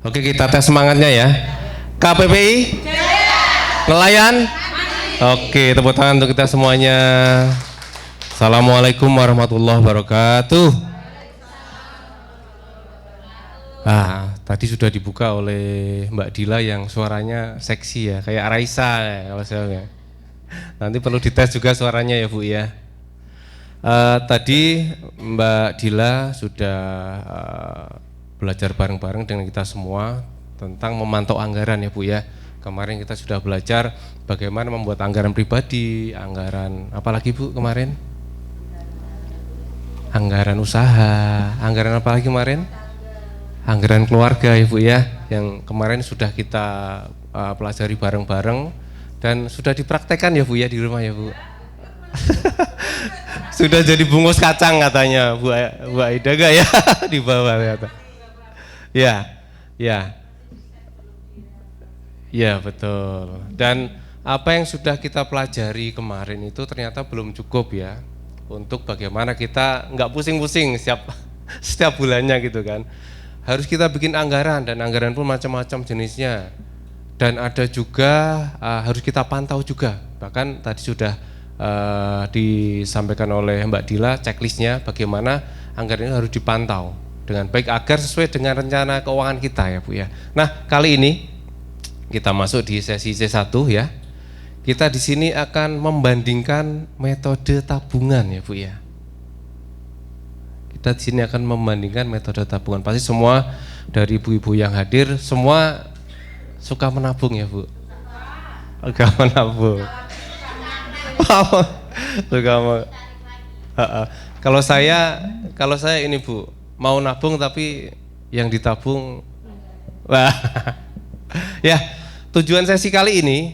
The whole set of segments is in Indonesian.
Oke, kita tes semangatnya ya. KPPI? Nelayan? Oke, tepuk tangan untuk kita semuanya. Assalamualaikum warahmatullahi wabarakatuh. Tadi sudah dibuka oleh Mbak Dila yang suaranya seksi ya, kayak Raisa ya, kalau saya. Nanti perlu dites juga suaranya ya Bu ya. Tadi Mbak Dila sudah belajar bareng-bareng dengan kita semua tentang memantau anggaran ya Bu ya. Kemarin kita sudah belajar bagaimana membuat anggaran pribadi, anggaran apalagi Bu kemarin? Anggaran usaha, anggaran apalagi kemarin? Anggaran keluarga ya Bu ya, yang kemarin sudah kita pelajari bareng-bareng dan sudah dipraktekkan ya Bu ya di rumah ya Bu. Sudah jadi bungkus kacang katanya Bu Aida gak ya di bawah kata. Ya betul. Dan apa yang sudah kita pelajari kemarin itu ternyata belum cukup ya untuk bagaimana kita nggak pusing-pusing setiap bulannya gitu kan. Harus kita bikin anggaran dan anggaran pun macam-macam jenisnya. Dan ada juga harus kita pantau juga. Bahkan tadi sudah disampaikan oleh Mbak Dila checklistnya bagaimana anggaran ini harus dipantau dengan baik agar sesuai dengan rencana keuangan kita ya Bu ya. Nah kali ini kita masuk di sesi C1 ya. Kita di sini akan membandingkan metode tabungan ya Bu ya. Kita di sini akan membandingkan metode tabungan. Pasti semua dari ibu-ibu yang hadir semua suka menabung ya Bu. Suka menabung. Kalau saya ini Bu, mau nabung tapi yang ditabung wah. Ya, tujuan sesi kali ini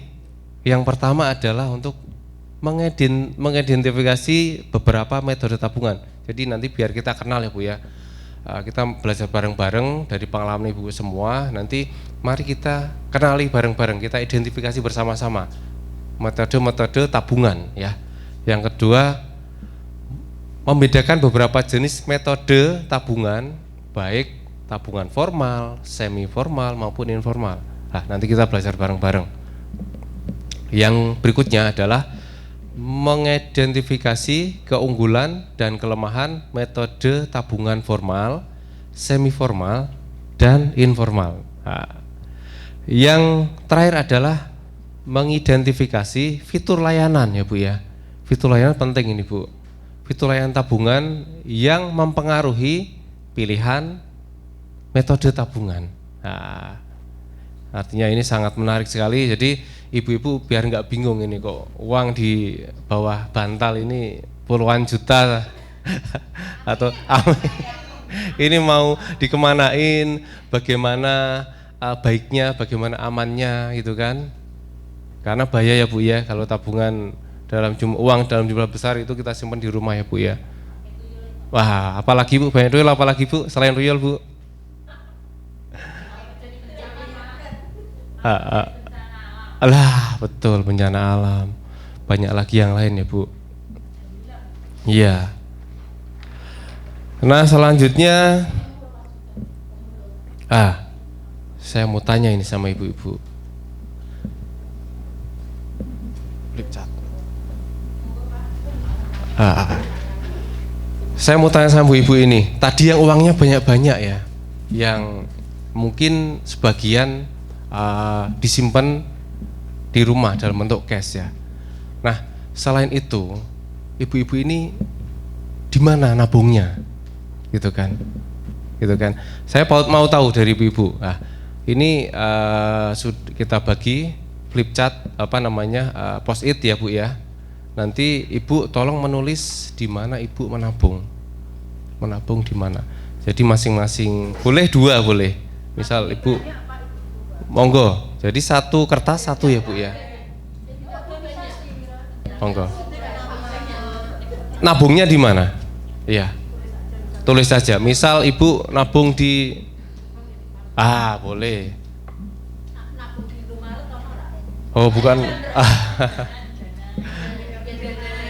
yang pertama adalah untuk mengidentifikasi beberapa metode tabungan. Jadi nanti biar kita kenal ya Bu ya. Kita belajar bareng-bareng dari pengalaman Ibu semua. Nanti mari kita kenali bareng-bareng, kita identifikasi bersama-sama metode-metode tabungan ya. Yang kedua, membedakan beberapa jenis metode tabungan, baik tabungan formal, semi formal maupun informal. Nah, nanti kita belajar bareng-bareng. Yang berikutnya adalah mengidentifikasi keunggulan dan kelemahan metode tabungan formal, semi formal, dan informal. Nah, yang terakhir adalah mengidentifikasi fitur layanan ya Bu ya. Fitur layanan penting ini Bu. Fitur layanan tabungan yang mempengaruhi pilihan metode tabungan. Nah, artinya ini sangat menarik sekali. Jadi ibu-ibu biar nggak bingung ini kok uang di bawah bantal ini puluhan juta atau ini mau dikemanain, bagaimana baiknya, bagaimana amannya gitu kan. Karena bahaya ya Bu ya kalau tabungan uang dalam jumlah besar itu kita simpan di rumah ya Bu ya. Wah, apalagi Bu, banyak tuyul apalagi Bu selain tuyul Bu? Alah, betul bencana alam. Banyak lagi yang lain ya Bu. Iya. Nah, selanjutnya saya mau tanya ini sama ibu-ibu. Saya mau tanya sama ibu ini. Tadi yang uangnya banyak-banyak ya, yang mungkin sebagian disimpan di rumah dalam bentuk cash ya. Nah, selain itu, ibu-ibu ini di mana nabungnya, gitu kan? Saya mau tahu dari ibu-ibu. Nah, ini kita bagi flip chart post-it ya Bu ya. Nanti Ibu tolong menulis di mana Ibu menabung di mana. Jadi masing-masing boleh dua boleh. Misal Ibu, monggo. Jadi satu kertas satu ya Bu ya. Monggo. Nabungnya di mana? Iya. Tulis saja. Misal Ibu nabung di boleh. Oh bukan.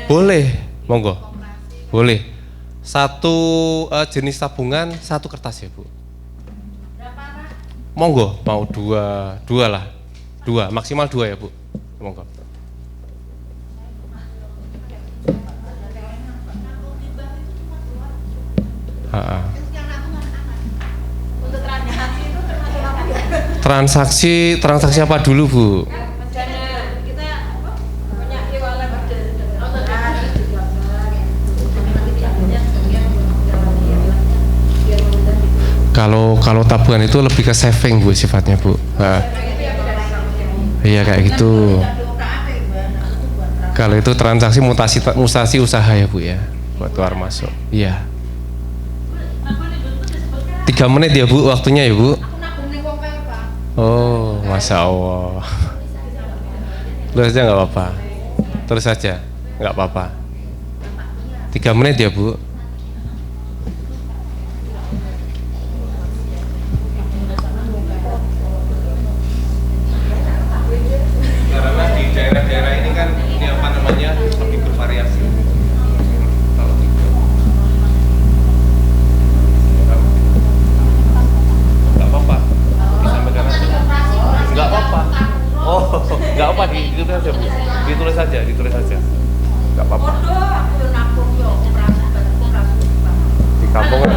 Boleh, monggo. Boleh. Satu jenis tabungan, satu kertas ya Bu. Monggo, mau dua lah. Dua, maksimal dua ya Bu. Monggo. Transaksi apa dulu Bu? Kalau tabungan itu lebih ke saving Bu sifatnya Bu. Iya kayak gitu. Kalau itu transaksi mutasi usaha ya Bu ya, buat keluar masuk. Iya. 3 menit ya Bu waktunya ya Bu. Oh, Masya Allah. Terus aja nggak apa-apa. Terus aja, nggak apa-apa. 3 menit ya Bu. Karena di daerah-daerah ini kan ini apa namanya lebih bervariasi. Nggak apa-apa. Disampaikan aja. Nggak apa-apa. Oh, nggak apa ditulis aja Bu. Ditulis aja. Nggak apa-apa. Di kampung kan?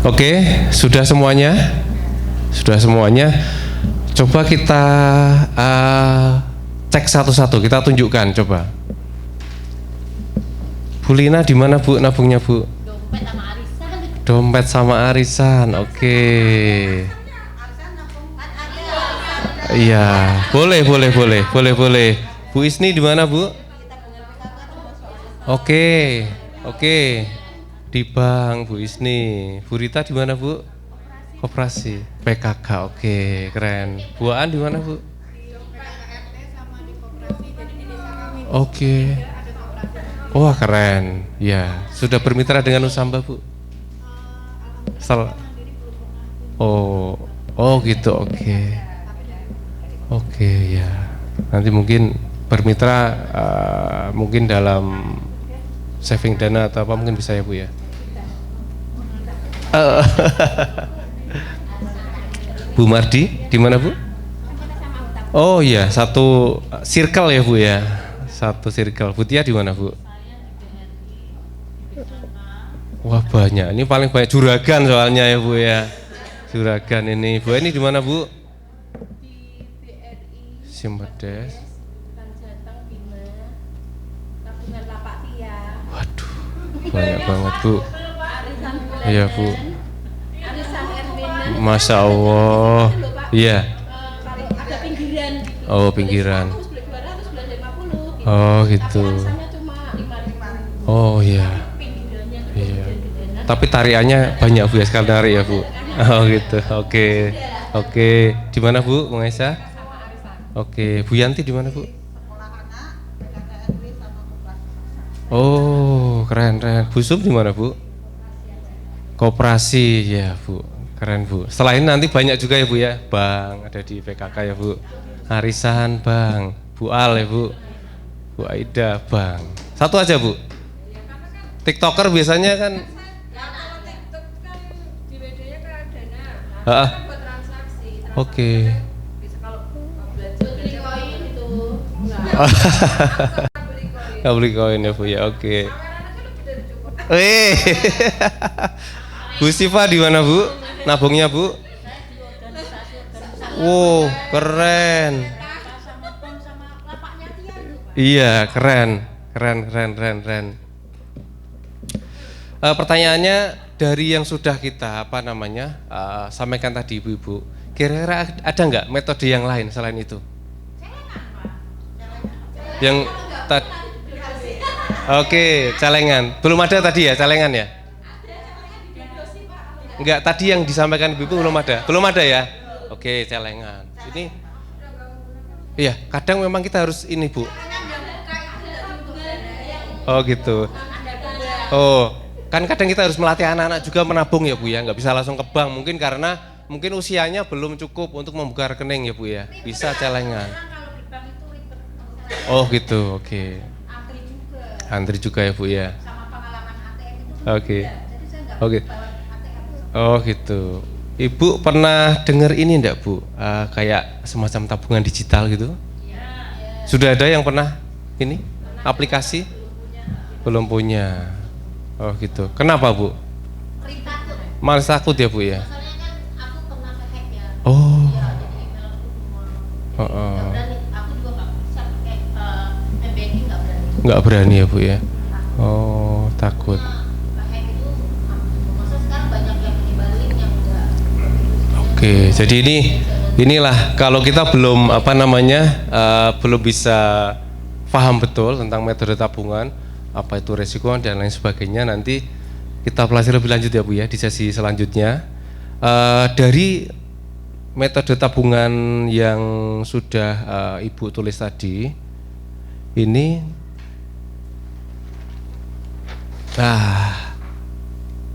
Oke, sudah semuanya? Sudah semuanya. Coba kita cek satu-satu, kita tunjukkan coba. Bu Lina di mana Bu nabungnya Bu? Dompet sama arisan. Dompet sama arisan, oke. Iya, boleh. Bu Isni di mana Bu? Oke. Di bank Bu Isni. Bu Rita di mana Bu? Koperasi. PKK, oke, keren. Bu Aan di mana Bu? Oke. Wah keren. Ya, sudah bermitra dengan Nusamba Bu? Oh gitu, oke. Oke ya. Nanti mungkin bermitra mungkin dalam saving dana atau apa mungkin bisa ya Bu ya. Bu Mardi di mana Bu? Oh iya, satu circle ya Bu ya. Satu circle. Bu Tia di mana Bu? Wah banyak. Ini paling banyak juragan soalnya ya Bu ya. Juragan ini. Bu ini di mana Bu? Simpedes. Waduh, banyak banget Bu. Iya Bu. Masya Allah. Iya. Oh pinggiran. Oh gitu. Oh iya. Iya. Tapi tariannya banyak Bu ya, sekali tarik ya Bu. Oh gitu. Oke. Di mana Bu, Bung Esa? Oke. Bu Yanti di mana Bu? Oh keren. Bu Sum di mana Bu? Koperasi ya Bu, keren Bu. Setelah ini nanti banyak juga ya Bu ya, bank ada di PKK ya Bu. Arisan bank, Bu Al ya Bu, Bu Aida bank. Satu aja Bu. TikToker biasanya kan. Oke. Nggak beli koin ya Bu ya, oke. Eh, Bu Siva di mana Bu? Nabungnya Bu? Wow, keren. Iya, keren. Pertanyaannya dari yang sudah kita sampaikan tadi Ibu-ibu, kira-kira ada nggak metode yang lain selain itu? Yang Oke, celengan. Belum ada tadi ya celengan ya? Enggak, tadi yang disampaikan Ibu-ibu belum ada. Belum ada ya? Oke, celengan. Ini iya, kadang memang kita harus ini, Bu. Oh, gitu. Oh, kan kadang kita harus melatih anak-anak juga menabung ya Bu ya, nggak bisa langsung ke bank mungkin karena mungkin usianya belum cukup untuk membuka rekening ya Bu ya, bisa celengan. Oh gitu, oke. Antri juga ya Bu ya. Oke. Oke. Oh gitu. Ibu pernah dengar ini enggak Bu? Kayak semacam tabungan digital gitu? Sudah ada yang pernah ini aplikasi? Belum punya. Oh gitu. Kenapa Bu? Malas takut ya Bu ya? Oh. Nggak berani ya Bu ya? Oh, takut. Oke, jadi inilah kalau kita belum belum bisa paham betul tentang metode tabungan, apa itu resiko dan lain sebagainya, nanti kita pelajari lebih lanjut ya Bu ya di sesi selanjutnya. Dari metode tabungan yang sudah Ibu tulis tadi, ini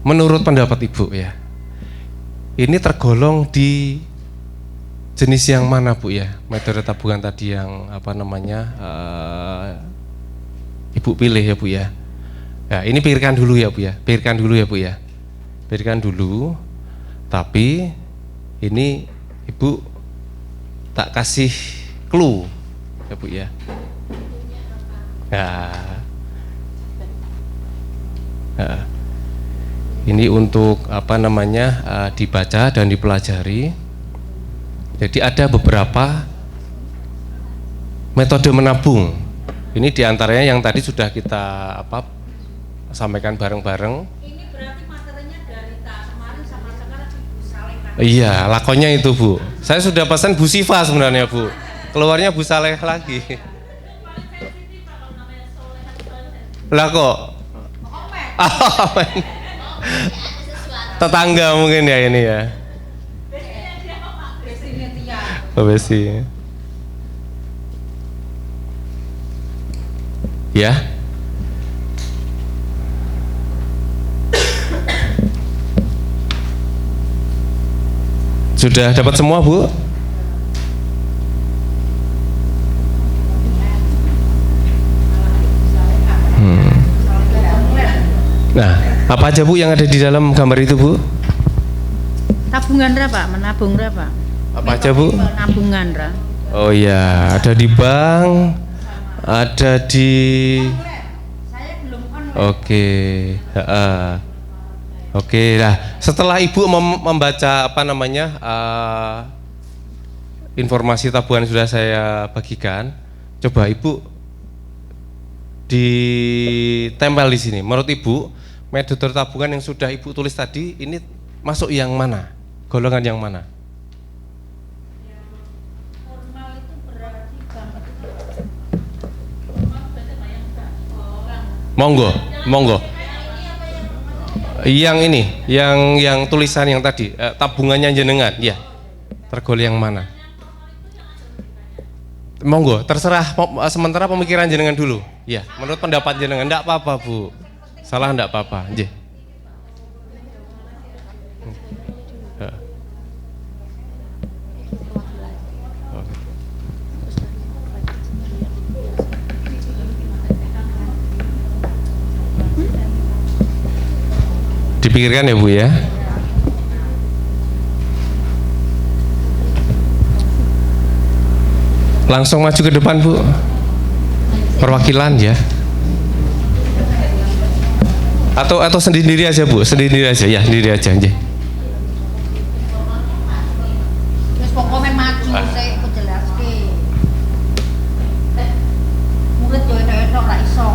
menurut pendapat Ibu ya, ini tergolong di jenis yang mana Bu ya, metode tabungan tadi yang Ibu pilih ya Bu ya. Ya ini pikirkan dulu ya Bu ya, pikirkan dulu. Tapi ini Ibu tak kasih clue ya Bu ya. Ini untuk dibaca dan dipelajari. Jadi ada beberapa metode menabung. Ini diantaranya yang tadi sudah kita sampaikan bareng-bareng. Ini berarti materinya dari kemarin sama sekarang Bu Saleh. Iya, lakonnya itu Bu. Saya sudah pesan Bu Siva sebenarnya Bu. Keluarnya Bu Saleh lagi. Lah kok? Tetangga mungkin ya ini ya. Besi. Ya. Sudah dapat semua Bu? Nah, apa aja Bu yang ada di dalam gambar itu Bu? Tabungan berapa? Menabung berapa? Apa aja Bu? Tabungan ra. Oh iya, ada di bank, ada di. Saya belum online. Oke, oke. Nah, setelah Ibu membaca informasi tabungan sudah saya bagikan, coba Ibu ditempel di sini. Menurut Ibu, metode tabungan yang sudah Ibu tulis tadi ini masuk yang mana? Golongan yang mana? Formal itu berarti banget itu. Monggo. Yang ini, yang tulisan yang tadi, tabungannya jenengan, ya. Tergolong yang mana? Monggo, terserah. Sementara pemikiran jenengan dulu. Ya, menurut pendapat jenengan, enggak apa-apa Bu. Salah enggak apa-apa, nggih. Dipikirkan ya Bu ya. Langsung maju ke depan Bu. Perwakilan ya. Atau sendiri aja Bu, sendiri aja ya, sendiri aja nggih. Wis pokoke maju sik aku jelaske. Murid yo enak-enak ra iso.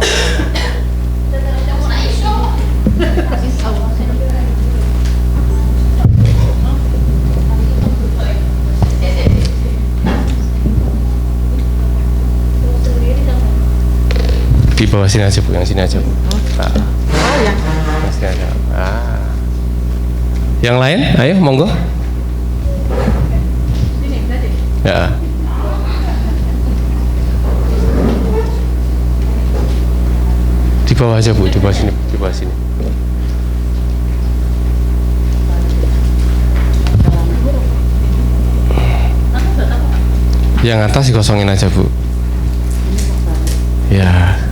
Ra iso. Ra iso. Di bawah sini aja Bu, yang sini aja Bu. Nah. Oh ya. Masih ada. Yang lain, ayo monggo. Ya. Di bawah aja Bu, di bawah sini, di bawah sini. Yang atas dikosongin aja Bu. Ya.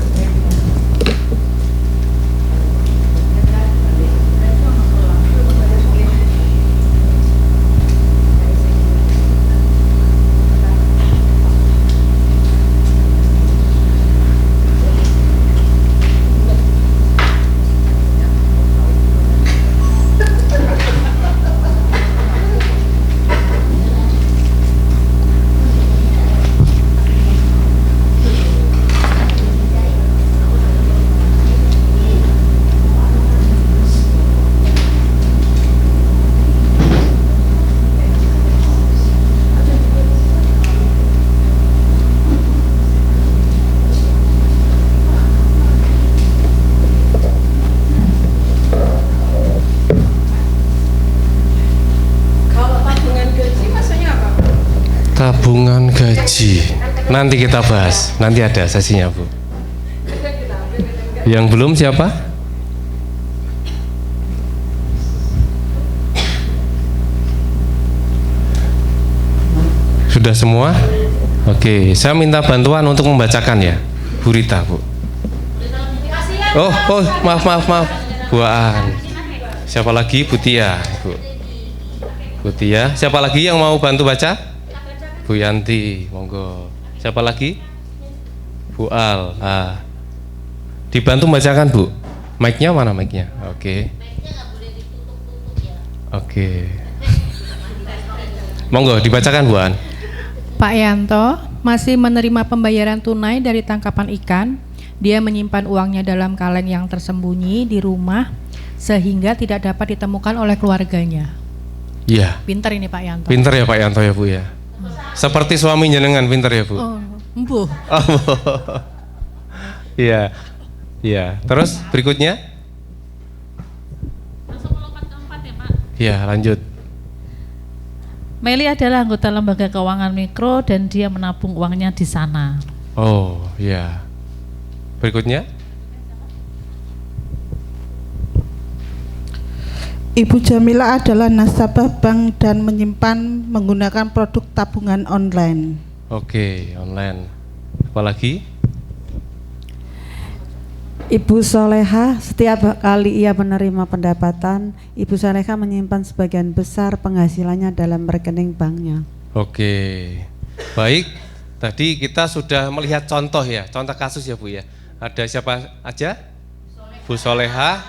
Tabungan gaji nanti kita bahas, nanti ada sesinya Bu. Yang belum siapa? Sudah semua? Oke, saya minta bantuan untuk membacakan ya, Bu Rita Bu. Oh, maaf Bu Aan. Siapa lagi? Bu Tia Bu. Bu Tia, siapa lagi yang mau bantu baca? Bu Yanti, monggo. Siapa lagi? Bu Al. Dibantu bacakan Bu. Mic-nya mana mic-nya? Oke. Oke. Monggo dibacakan Bu An. Pak Yanto masih menerima pembayaran tunai dari tangkapan ikan. Dia menyimpan uangnya dalam kaleng yang tersembunyi di rumah sehingga tidak dapat ditemukan oleh keluarganya. Iya. Pinter ini Pak Yanto. Pinter ya Pak Yanto ya Bu ya. Seperti suami jenengan pinter ya Bu. Oh, embuh. Iya. Iya. Terus berikutnya? Langsung melompat ke 4 ya Pak. Iya, lanjut. Meli adalah anggota lembaga keuangan mikro dan dia menabung uangnya di sana. Oh, iya. Berikutnya? Ibu Jamila adalah nasabah bank dan menyimpan menggunakan produk tabungan online. Oke, online. Apalagi? Ibu Soleha, setiap kali ia menerima pendapatan, Ibu Soleha menyimpan sebagian besar penghasilannya dalam rekening banknya. Oke, baik. Tadi kita sudah melihat contoh ya, contoh kasus ya Bu ya. Ada siapa aja? Bu Soleha,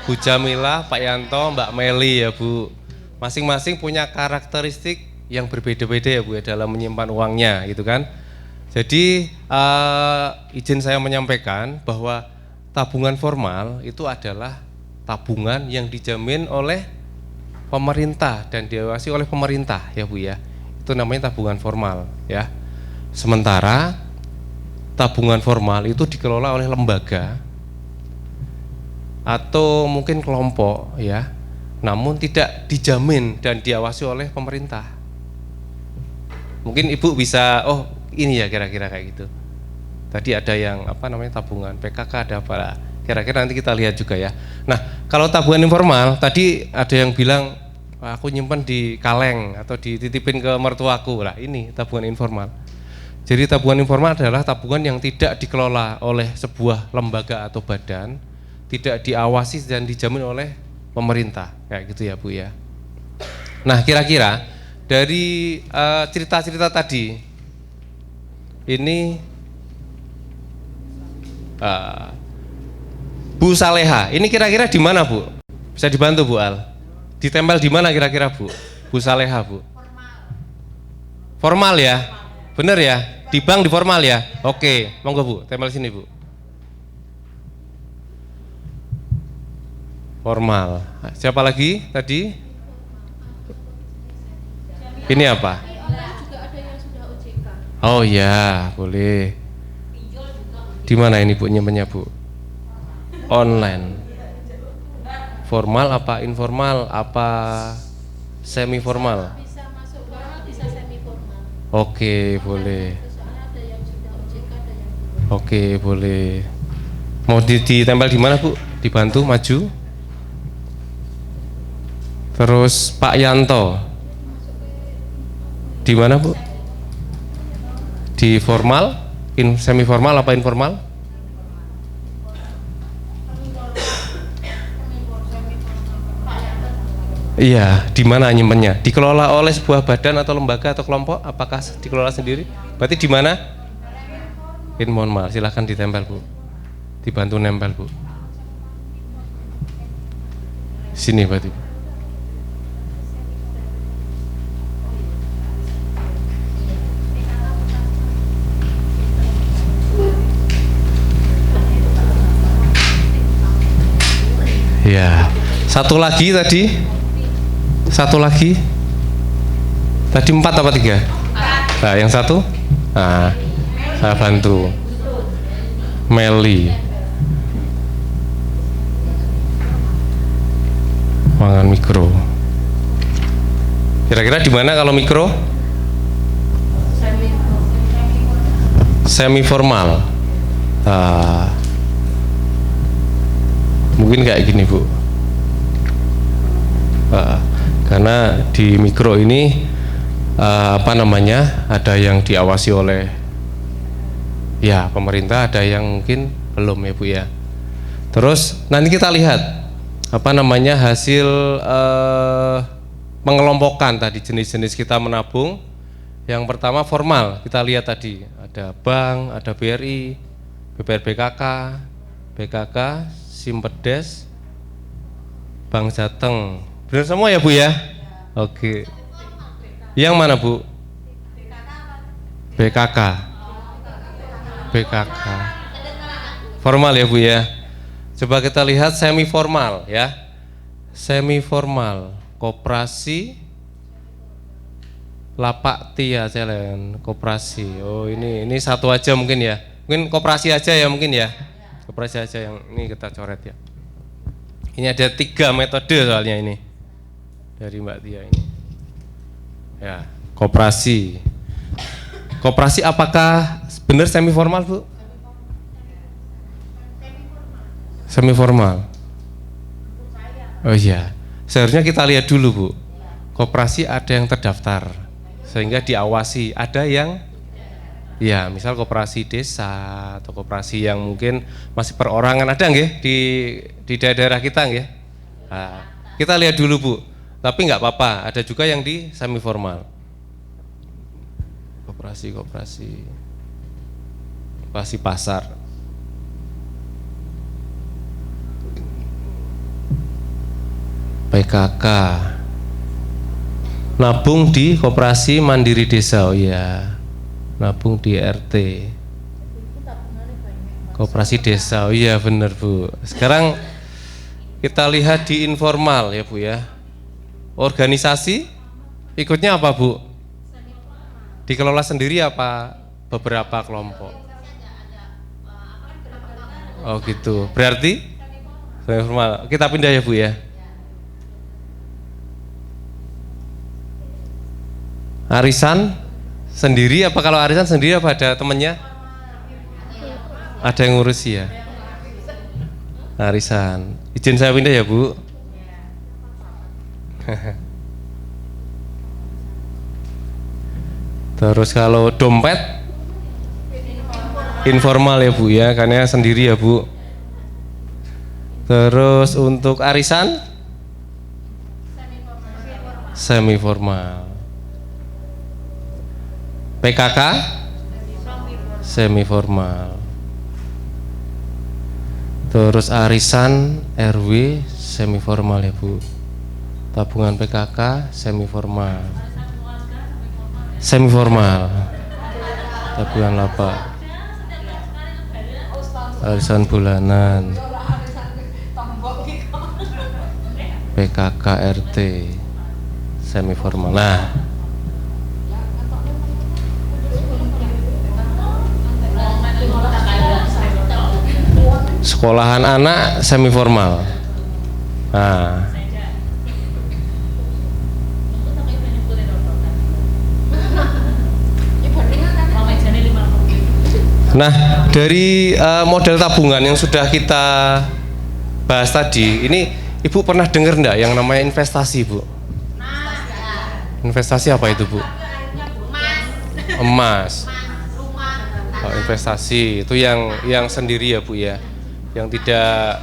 Bu Jamila, Pak Yanto, Mbak Meli ya Bu. Masing-masing punya karakteristik yang berbeda-beda ya Bu ya dalam menyimpan uangnya gitu kan. Jadi izin saya menyampaikan bahwa tabungan formal itu adalah tabungan yang dijamin oleh pemerintah dan diawasi oleh pemerintah ya Bu ya. Itu namanya tabungan formal ya. Sementara tabungan formal itu dikelola oleh lembaga atau mungkin kelompok ya, namun tidak dijamin dan diawasi oleh pemerintah. Mungkin Ibu bisa, oh ini ya kira-kira kayak gitu. Tadi ada yang apa namanya tabungan PKK, ada apa? Kira-kira nanti kita lihat juga ya. Nah, kalau tabungan informal tadi ada yang bilang aku nyimpen di kaleng atau dititipin ke mertuaku lah. Ini tabungan informal. Jadi tabungan informal adalah tabungan yang tidak dikelola oleh sebuah lembaga atau badan, tidak diawasi dan dijamin oleh pemerintah, kayak gitu ya Bu ya. Nah, kira-kira dari cerita-cerita tadi ini Bu Saleha, ini kira-kira di mana Bu? Bisa dibantu Bu Al? Ditempel di mana kira-kira Bu? Bu Saleha Bu? Formal ya? Bener ya? Di bank di formal ya? Oke, monggo Bu, tempel sini Bu. Formal. Siapa lagi tadi? Ini apa? Oh ya, boleh. Di mana ini Bu nyimpennya Bu? Online. Formal apa informal apa semi formal? Bisa masuk formal, bisa semi formal. Oke, boleh. Soalnya ada yang sudah OJK, ada yang belum. Oke, boleh. Mau ditempel di mana Bu? Dibantu maju. Terus Pak Yanto. Di mana Bu? Di formal, semi formal apa informal? Iya, di mana nyimpennya? Dikelola oleh sebuah badan atau lembaga atau kelompok? Apakah dikelola sendiri? Berarti di mana? Informal. Silahkan ditempel Bu. Dibantu nempel Bu. Sini berarti Bu. Ya, satu lagi tadi, satu lagi, tadi 4 apa 3? Nah, yang satu, nah, saya bantu, Meli, mangan mikro. Kira-kira di mana kalau mikro? Semi formal. Mungkin kayak gini Bu, karena di mikro ini ada yang diawasi oleh ya pemerintah, ada yang mungkin belum ya Bu ya. Terus nanti kita lihat hasil pengelompokan tadi jenis-jenis kita menabung. Yang pertama formal, kita lihat tadi ada bank, ada BRI, BPRBKK, BKK, Simpedes, Bank Jateng. Benar semua ya Bu ya? Oke. Yang mana Bu? BKK. BKK. Formal ya Bu ya? Coba kita lihat semi formal ya. Semi formal, koperasi, lapak tia celen, koperasi. Oh ini satu aja mungkin ya. Mungkin koperasi aja ya mungkin ya. Koperasi aja yang ini kita coret ya. Ini ada 3 metode soalnya ini dari Mbak Tia ini. Ya, koperasi. Koperasi apakah benar semi formal Bu? Semi formal. Oh iya, seharusnya kita lihat dulu Bu. Koperasi ada yang terdaftar sehingga diawasi, ada yang ya, misal koperasi desa atau koperasi yang mungkin masih perorangan ada nggih di daerah kita nggih. Nah, kita lihat dulu Bu. Tapi nggak apa-apa, ada juga yang di semi formal. Koperasi pasar. PKK. Nabung di koperasi mandiri desa. Oh iya. Nabung di RT, koperasi desa. Oh iya benar Bu. Sekarang kita lihat di informal ya Bu ya. Organisasi ikutnya apa Bu? Dikelola sendiri apa beberapa kelompok? Oh gitu. Berarti informal. Kita pindah ya Bu ya. Arisan sendiri apa? Kalau arisan sendiri apa ada temennya? Ada yang ngurusi ya? Arisan. Izin saya pindah ya Bu. Terus kalau dompet informal ya Bu ya, karena sendiri ya Bu. Terus untuk arisan semi formal. PKK semi formal. Terus arisan RW semi formal ya Bu. Tabungan PKK semi formal. Semi formal. Tabungan lapak. Arisan bulanan. PKK RT semi formal. Nah, sekolahan anak semi formal. Nah, dari model tabungan yang sudah kita bahas tadi, ini Ibu pernah dengar enggak yang namanya investasi, Bu? Investasi apa itu, Bu? Emas. Oh, investasi itu yang sendiri ya, Bu ya. Yang tidak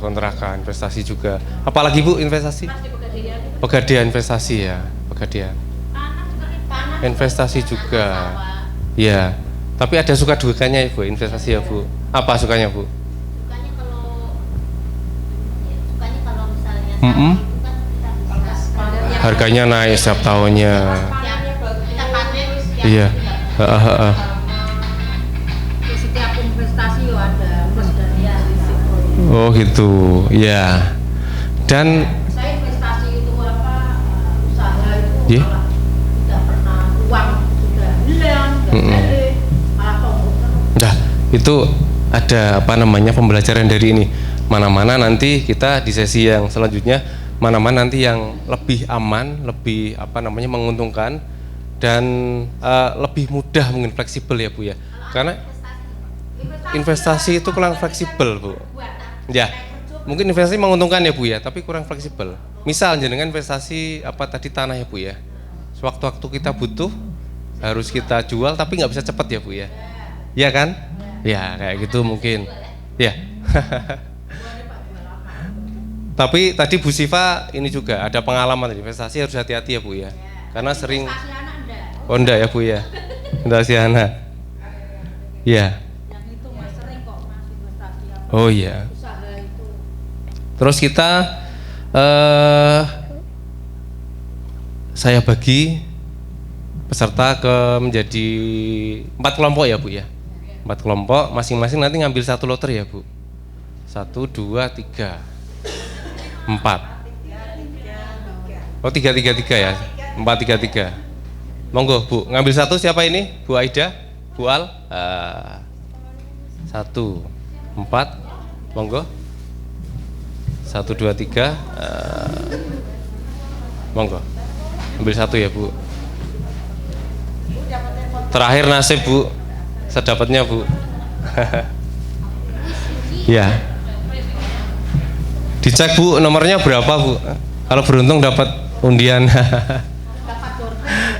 kontrakan, investasi juga. Apalagi Bu investasi? Pegadaian investasi ya, pegadaian. Investasi juga. Ya. Tapi ada suka dukanya Ibu investasi ya, Bu. Apa sukanya, Bu? Harganya naik setiap tahunnya. Iya. Setiap investasi ada plus dan risiko. Oh gitu, ya. Dan Saya investasi itu usaha itu Yeah. tidak pernah uang sudah hilang, malah tombol. nah itu ada pembelajaran dari ini. Mana-mana nanti kita di sesi yang selanjutnya, mana-mana nanti yang lebih aman, lebih menguntungkan dan lebih mudah, mungkin fleksibel ya Bu ya. Karena investasi itu kurang fleksibel Bu. Ya, mungkin investasi menguntungkan ya Bu ya, tapi kurang fleksibel. Misal dengan investasi tanah ya Bu ya. Sewaktu-waktu kita butuh harus kita jual, tapi nggak bisa cepat ya Bu ya. Iya kan? Ya kayak gitu mungkin. Ya. Tapi tadi Bu Siva ini juga ada pengalaman investasi, harus hati-hati ya Bu ya. Karena sering enggak ya Bu ya. Investasi anak. Iya. Oh iya. Terus kita saya bagi peserta menjadi 4 kelompok ya Bu ya. 4 kelompok, masing-masing nanti ngambil 1 loter ya Bu. 1, 2, 3, 4. Oh 3, 3, 3 ya. 4, 3, 3. Monggo Bu, ngambil 1 siapa ini? Bu Aida, Bu Al. 1, 4. Monggo. 1, 2, 3. Monggo. Ambil 1 ya Bu. Terakhir nasib Bu. Sedapatnya Bu. Ya. Dicek Bu nomornya berapa Bu. Kalau beruntung dapat undian.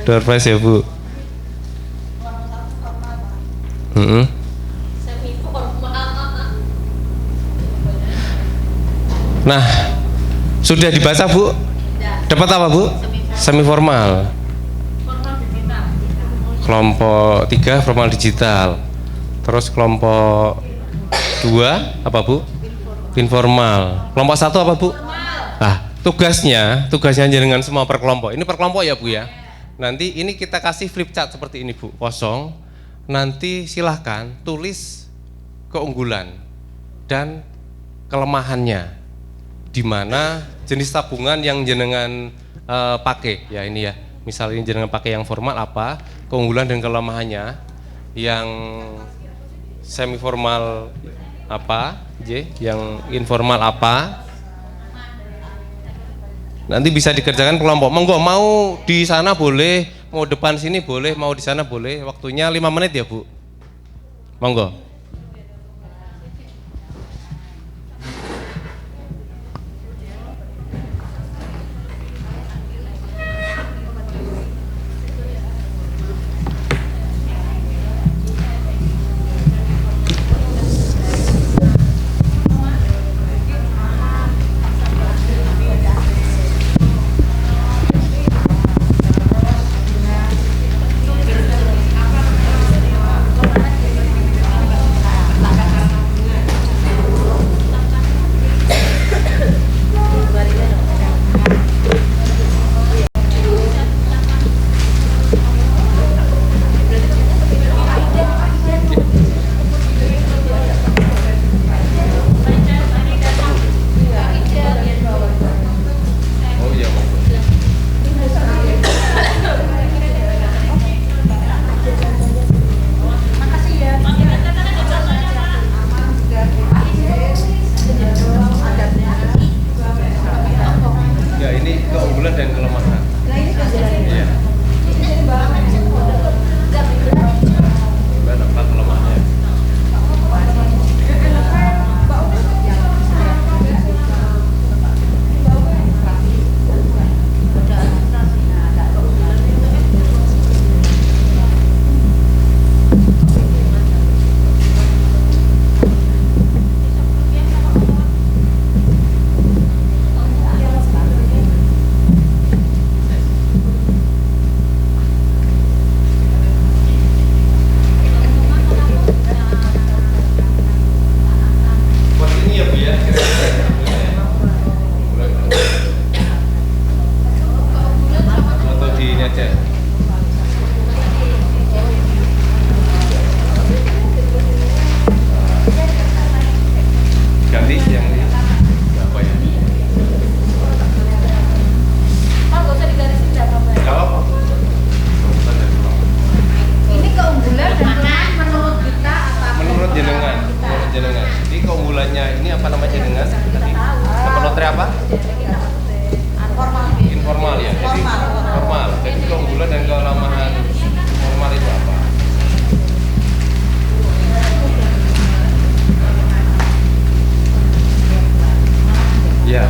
Door prize ya Bu. Nah, sudah dibaca Bu? Dapat apa Bu? Semi formal. Kelompok 3 formal digital. Terus kelompok 2 apa Bu? Informal. Kelompok 1 apa Bu? Nah, tugasnya dengan semua per kelompok. Ini per kelompok ya Bu ya. Nanti ini kita kasih flip chart seperti ini Bu, kosong. Nanti silahkan tulis keunggulan dan kelemahannya. Di mana jenis tabungan yang jenengan pakai ya ini ya. Misal ini jenengan pakai yang formal apa, keunggulan dan kelemahannya. Yang semi formal apa, yang informal apa. Nanti bisa dikerjakan kelompok. Monggo, mau di sana boleh, mau depan sini boleh, mau di sana boleh. Waktunya 5 menit ya Bu. Monggo. Ya.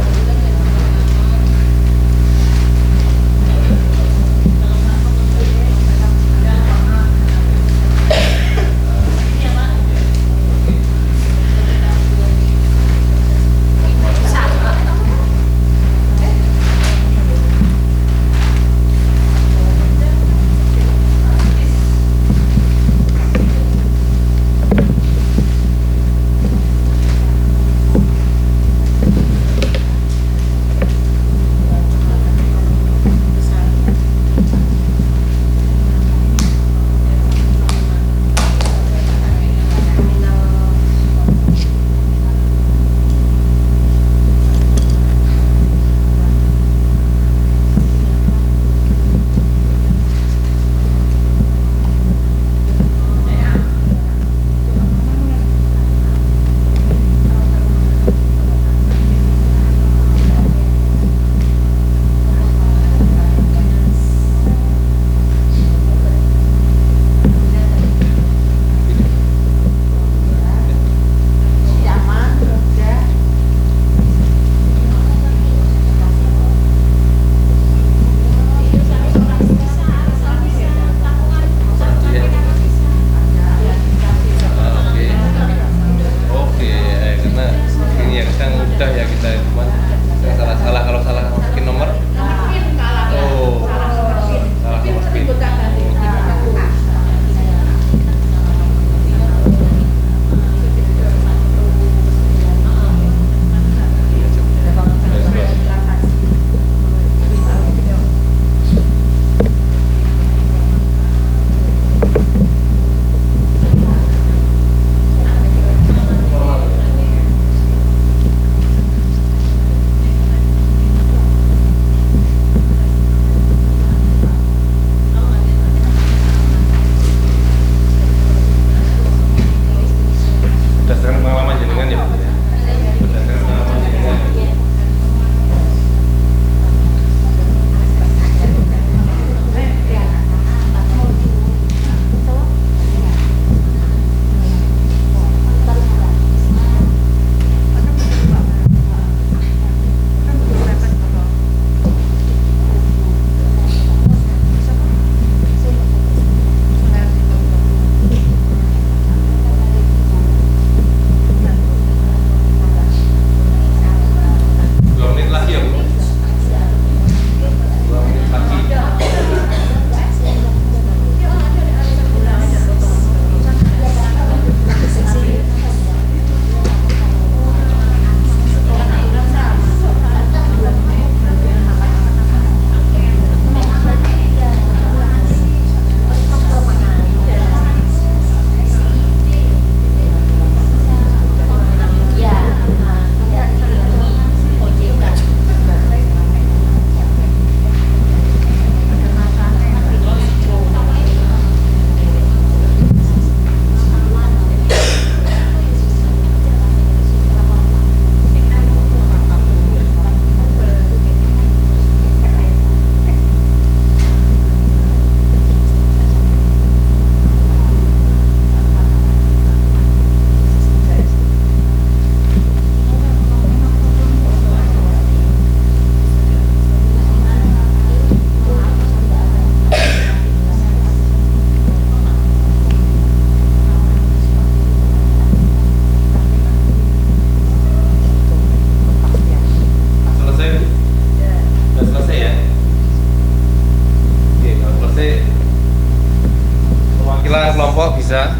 kelompok bisa.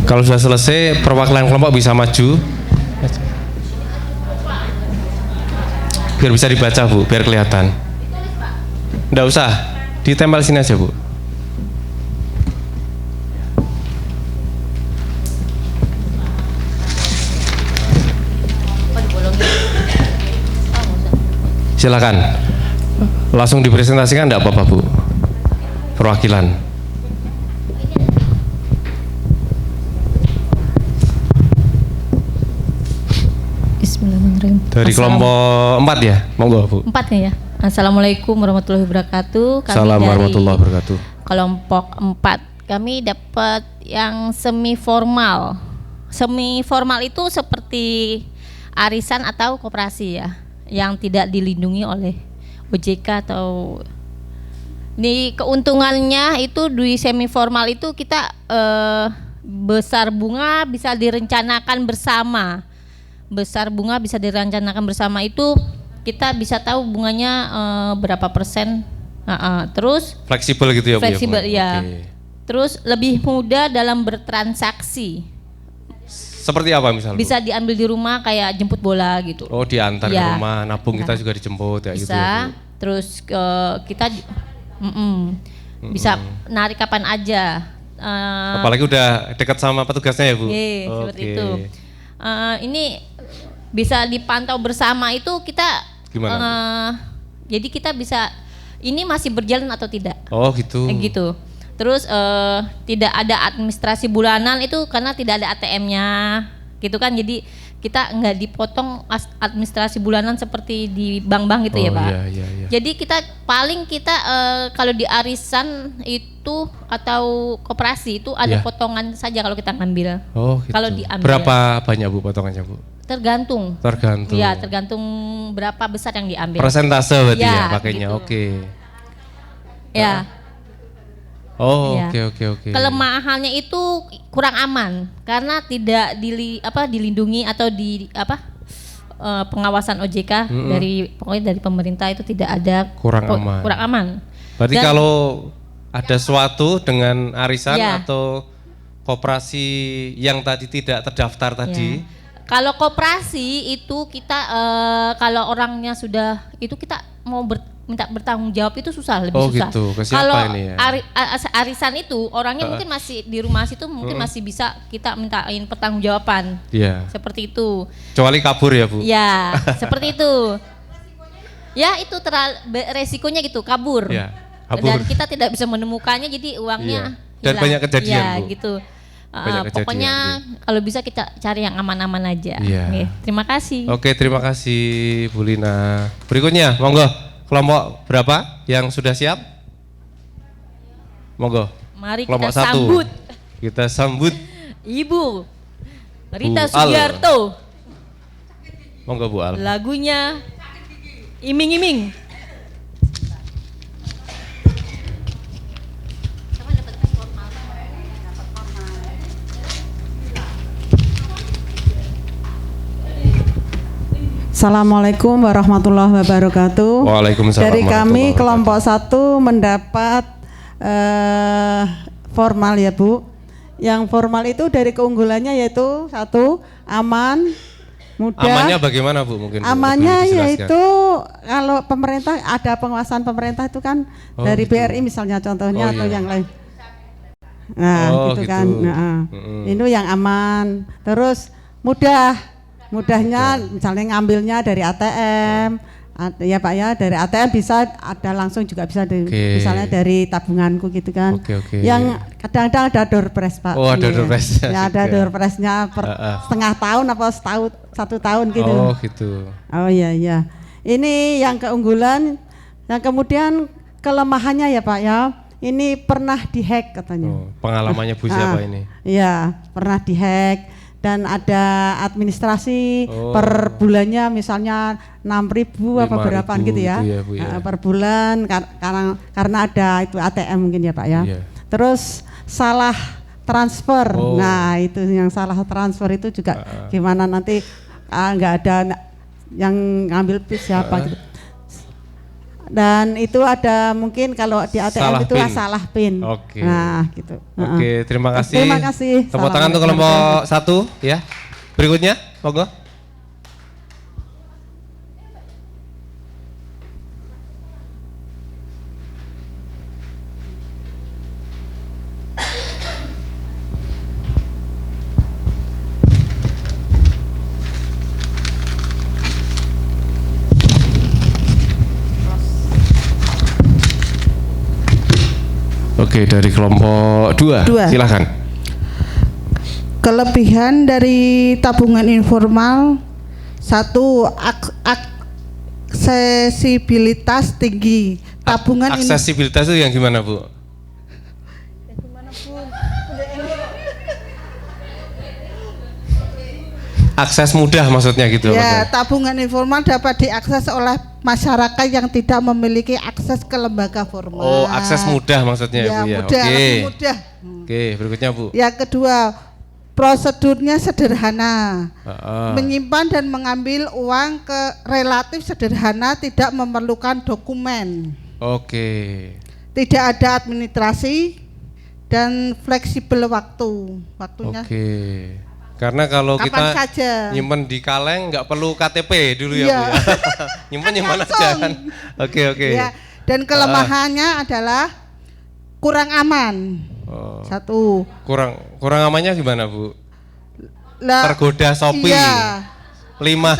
Kalau sudah selesai, perwakilan kelompok bisa maju. Biar bisa dibaca, Bu, biar kelihatan. Nggak usah, ditempel sini aja, Bu. Silakan. Langsung dipresentasikan enggak apa-apa, Bu. Perwakilan. Bismillahirrahmanirrahim. Dari kelompok 4 ya? Monggo, Bu. 4 ya. Assalamualaikum warahmatullahi wabarakatuh. Assalamualaikum warahmatullahi wabarakatuh. Kelompok 4 kami dapat yang semi formal. Semi formal itu seperti arisan atau koperasi ya, yang tidak dilindungi oleh OJK atau ini keuntungannya itu di semi formal itu kita besar bunga bisa direncanakan bersama. Besar bunga bisa direncanakan bersama itu kita bisa tahu bunganya berapa persen. Terus Fleksibel gitu ya Bu? Fleksibel ya. Oke. Terus lebih mudah dalam bertransaksi. Seperti apa misalnya? Bisa diambil di rumah kayak jemput bola gitu. Oh, diantar ke Ya. rumah, nabung kita juga dijemput ya Bisa. gitu ya Bu? Terus kita bisa narik kapan aja. Apalagi udah dekat sama petugasnya ya Bu? Iya, seperti Oke. itu. Ini bisa dipantau bersama itu kita. Gimana, Jadi kita bisa ini masih berjalan atau tidak? Oh gitu. Gitu. Terus tidak ada administrasi bulanan itu karena tidak ada ATM-nya, gitu kan? Jadi kita nggak dipotong administrasi bulanan seperti di bank-bank gitu ya Pak. Iya. Jadi kita kalau di arisan itu atau koperasi itu ada Iya. potongan saja kalau kita ngambil. Oh gitu. Kalau diambil. Berapa banyak Bu potongannya Bu? Tergantung. Tergantung. Iya, tergantung berapa besar yang diambil. Persentase berarti Ya, ya pakainya. gitu. Oke. Ya. Oh Iya. oke. Kelemahannya itu kurang aman karena tidak dilindungi atau pengawasan OJK pokoknya dari pemerintah itu tidak ada Kurang aman. Kurang aman. Berarti Dan- kalau ada suatu dengan arisan Ya. atau koperasi yang tadi tidak terdaftar tadi, Kalau koperasi itu kita kalau orangnya sudah itu kita mau minta bertanggung jawab itu susah, lebih Oh, susah. gitu. Ke siapa Kalau ini ya? arisan itu orangnya mungkin masih di rumah situ mungkin masih bisa kita mintain pertanggungjawaban. iya. Seperti itu. Kecuali kabur ya Bu? Ya, seperti itu. Ya, itu resikonya gitu, kabur. Iya, kabur. Dan kita tidak bisa menemukannya jadi uangnya Iya. Dan hilang. banyak kejadian, Ya, Bu. gitu. Banyak kejadian, Pokoknya kalau bisa kita cari yang aman-aman aja. Iya. Oke, terima kasih. Oke, terima kasih Bu Lina. Berikutnya, monggo. Kelompok berapa yang sudah siap? Monggo. Mari Kelompok kita 1. sambut Kita sambut. Ibu Rita Bu Al. Sugiarto. Monggo Bu Al. Lagunya Iming-iming. Assalamualaikum warahmatullahi wabarakatuh. Waalaikumsalam Dari kami warahmatullahi kelompok 1 mendapat formal ya Bu. Yang formal itu dari keunggulannya yaitu 1 aman, mudah. Amannya bagaimana Bu? Mungkin Bu, Amannya lebih dijelaskan. yaitu kalau pemerintah ada penguasaan pemerintah itu kan Oh, dari gitu. BRI misalnya contohnya Oh, atau iya. yang lain. Nah, Oh, gitu gitu. kan. Nah, Mm-mm. itu yang aman. Terus mudahnya misalnya ngambilnya dari ATM. Ya Pak ya, dari ATM bisa ada langsung juga bisa dari, Oke. misalnya dari tabunganku gitu kan. Oke. Yang kadang-kadang ada door prize Pak. Oh, ada Iya. door prize-nya Ya ada juga. door prize-nya per setengah tahun apa setahun 1 tahun gitu. Oh, gitu. Oh iya. Ini yang keunggulan, yang kemudian kelemahannya ya Pak ya. Ini pernah dihack katanya. Oh, pengalamannya Bu siapa ini? Iya, pernah dihack dan ada administrasi Oh. per bulannya misalnya 6.000 apa 5.000 berapaan gitu ya. gitu ya, Bu, ya. Per bulan karena ada itu ATM mungkin ya Pak ya. Iya. Terus salah transfer. Oh. Nah, itu yang salah transfer itu juga gimana nanti nggak ada yang ngambil siapa gitu. Dan itu ada mungkin kalau di ATM Salah itu PIN. salah PIN. Oke. Nah, gitu. Oke, terima kasih. Terima kasih. Tepuk tangan untuk kelompok 1 ya. Berikutnya, monggo. Oke, dari kelompok 2. Dua. Silakan. Kelebihan dari tabungan informal, 1 aksesibilitas tinggi. Tabungan ini Aksesibilitas itu yang gimana Bu? akses mudah maksudnya gitu. Ya, Pak? tabungan informal dapat diakses oleh masyarakat yang tidak memiliki akses ke lembaga formal. Oh, akses mudah maksudnya Ya, Bu ya. mudah, Oke. lebih mudah. Oke, berikutnya Bu. Yang kedua, prosedurnya sederhana. Menyimpan dan mengambil uang relatif sederhana, tidak memerlukan dokumen. Oke. Tidak ada administrasi dan fleksibel waktunya. Oke. Karena kalau Kapan kita saja. nyimpen di kaleng nggak perlu KTP dulu ya Iya. Bu ya. Nyimpen aja Langsung. kan. Oke. Ya, dan kelemahannya adalah kurang aman. Oh. Satu. Kurang amannya gimana Bu? Lah, Tergoda Shopee. Iya. 5.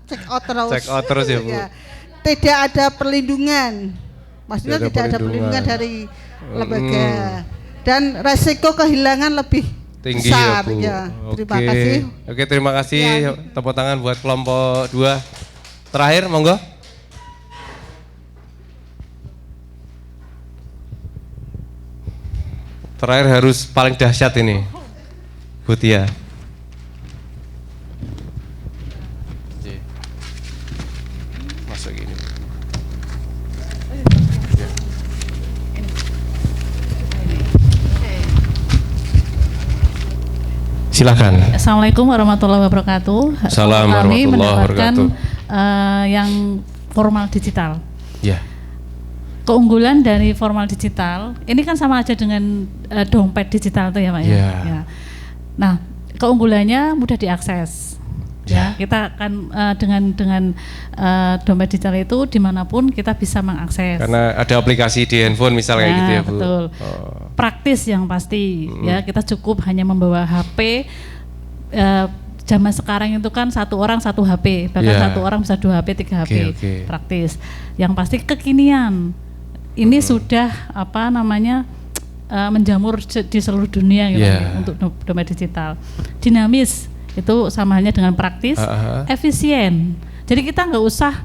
Check out terus. Check out terus ya Bu. Ya. Tidak ada perlindungan. Maksudnya Tidak ada tidak ada perlindungan dari lembaga. Dan resiko kehilangan lebih Tinggi besar. ya Bu. Ya. Terima Oke. kasih. Oke, terima kasih. Ya. Tepuk tangan buat kelompok 2. Terakhir monggo. Terakhir harus paling dahsyat ini, Bu Tia. Masuk gini. Silakan. Assalamualaikum warahmatullahi wabarakatuh. Assalamualaikum Kami warahmatullahi mendapatkan wabarakatuh. yang formal digital. Ya. Keunggulan dari formal digital ini kan sama aja dengan dompet digital tuh ya Pak ya. Ya. Ya. Nah, keunggulannya mudah diakses. Ya, kita akan dengan dompet digital itu dimanapun kita bisa mengakses. Karena ada aplikasi di handphone misalnya kayak gitu ya Bu. Betul. Oh. Praktis yang pasti ya, kita cukup hanya membawa HP. Zaman sekarang itu kan satu orang satu HP, bahkan Yeah. satu orang bisa 2 HP, 3 HP. Oke. Praktis. Yang pasti kekinian. Ini sudah menjamur di seluruh dunia gitu Yeah. untuk dompet digital. Dinamis, itu sama halnya dengan praktis, efisien. Jadi kita nggak usah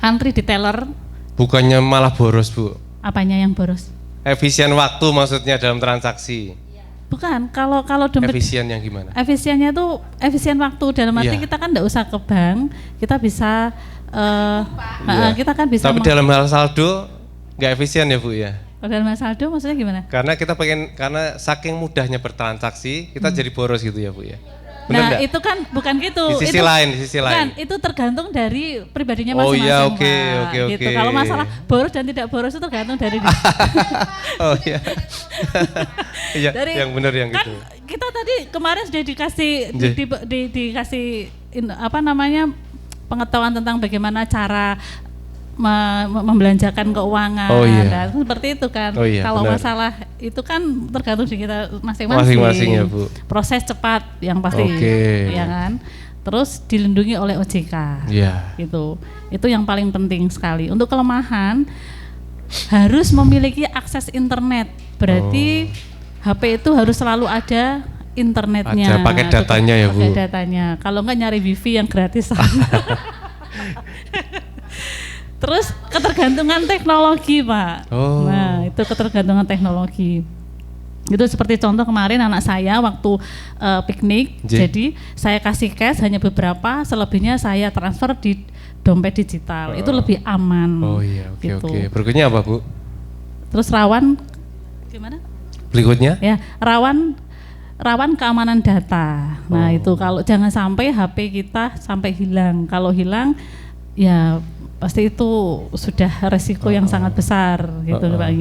antri di teller. Bukannya malah boros Bu. Apanya yang boros? Efisien waktu maksudnya dalam transaksi. Bukan, kalau dompet Efisien yang gimana? efisiennya tuh efisien waktu, dalam arti Iya. kita kan nggak usah ke bank, kita bisa kita kan bisa Tapi dalam hal saldo nggak efisien ya Bu ya? dalam saldo maksudnya gimana? Karena kita karena saking mudahnya bertransaksi kita jadi boros gitu ya Bu ya? Bener Nah nggak? itu kan bukan gitu. Di sisi lain. Bukan, itu tergantung dari pribadinya Oh masing-masing. iya, Pak. oke. Gitu. Kalau masalah boros dan tidak boros itu tergantung dari Oh iya. Iya, dari yang benar yang kan gitu. kita tadi kemarin sudah dikasih Nggih. dikasih pengetahuan tentang bagaimana cara membelanjakan keuangan. Oh, iya. Nah, seperti itu kan. Oh, iya, Kalau benar. masalah itu kan tergantung di kita masing-masing. Masing-masing ya, Bu. Proses cepat yang pasti, Oke. ya kan. Terus dilindungi oleh OJK. Iya. Gitu. Itu yang paling penting sekali. Untuk kelemahan harus memiliki akses internet. Berarti HP itu harus selalu ada internetnya. Ada paket datanya ya, Bu. Paket datanya. Kalau enggak nyari wifi yang gratis. Terus ketergantungan teknologi, Pak. Oh. Nah, itu ketergantungan teknologi. Itu seperti contoh kemarin anak saya waktu piknik, jadi saya kasih cash hanya beberapa, selebihnya saya transfer di dompet digital. Itu lebih aman. Oh iya, oke gitu. oke. Berikutnya apa Bu? Terus rawan gimana? Berikutnya? Ya, rawan keamanan data. Nah, itu kalau jangan sampai HP kita sampai hilang. Kalau hilang ya pasti itu sudah resiko yang sangat besar gitu Pak G.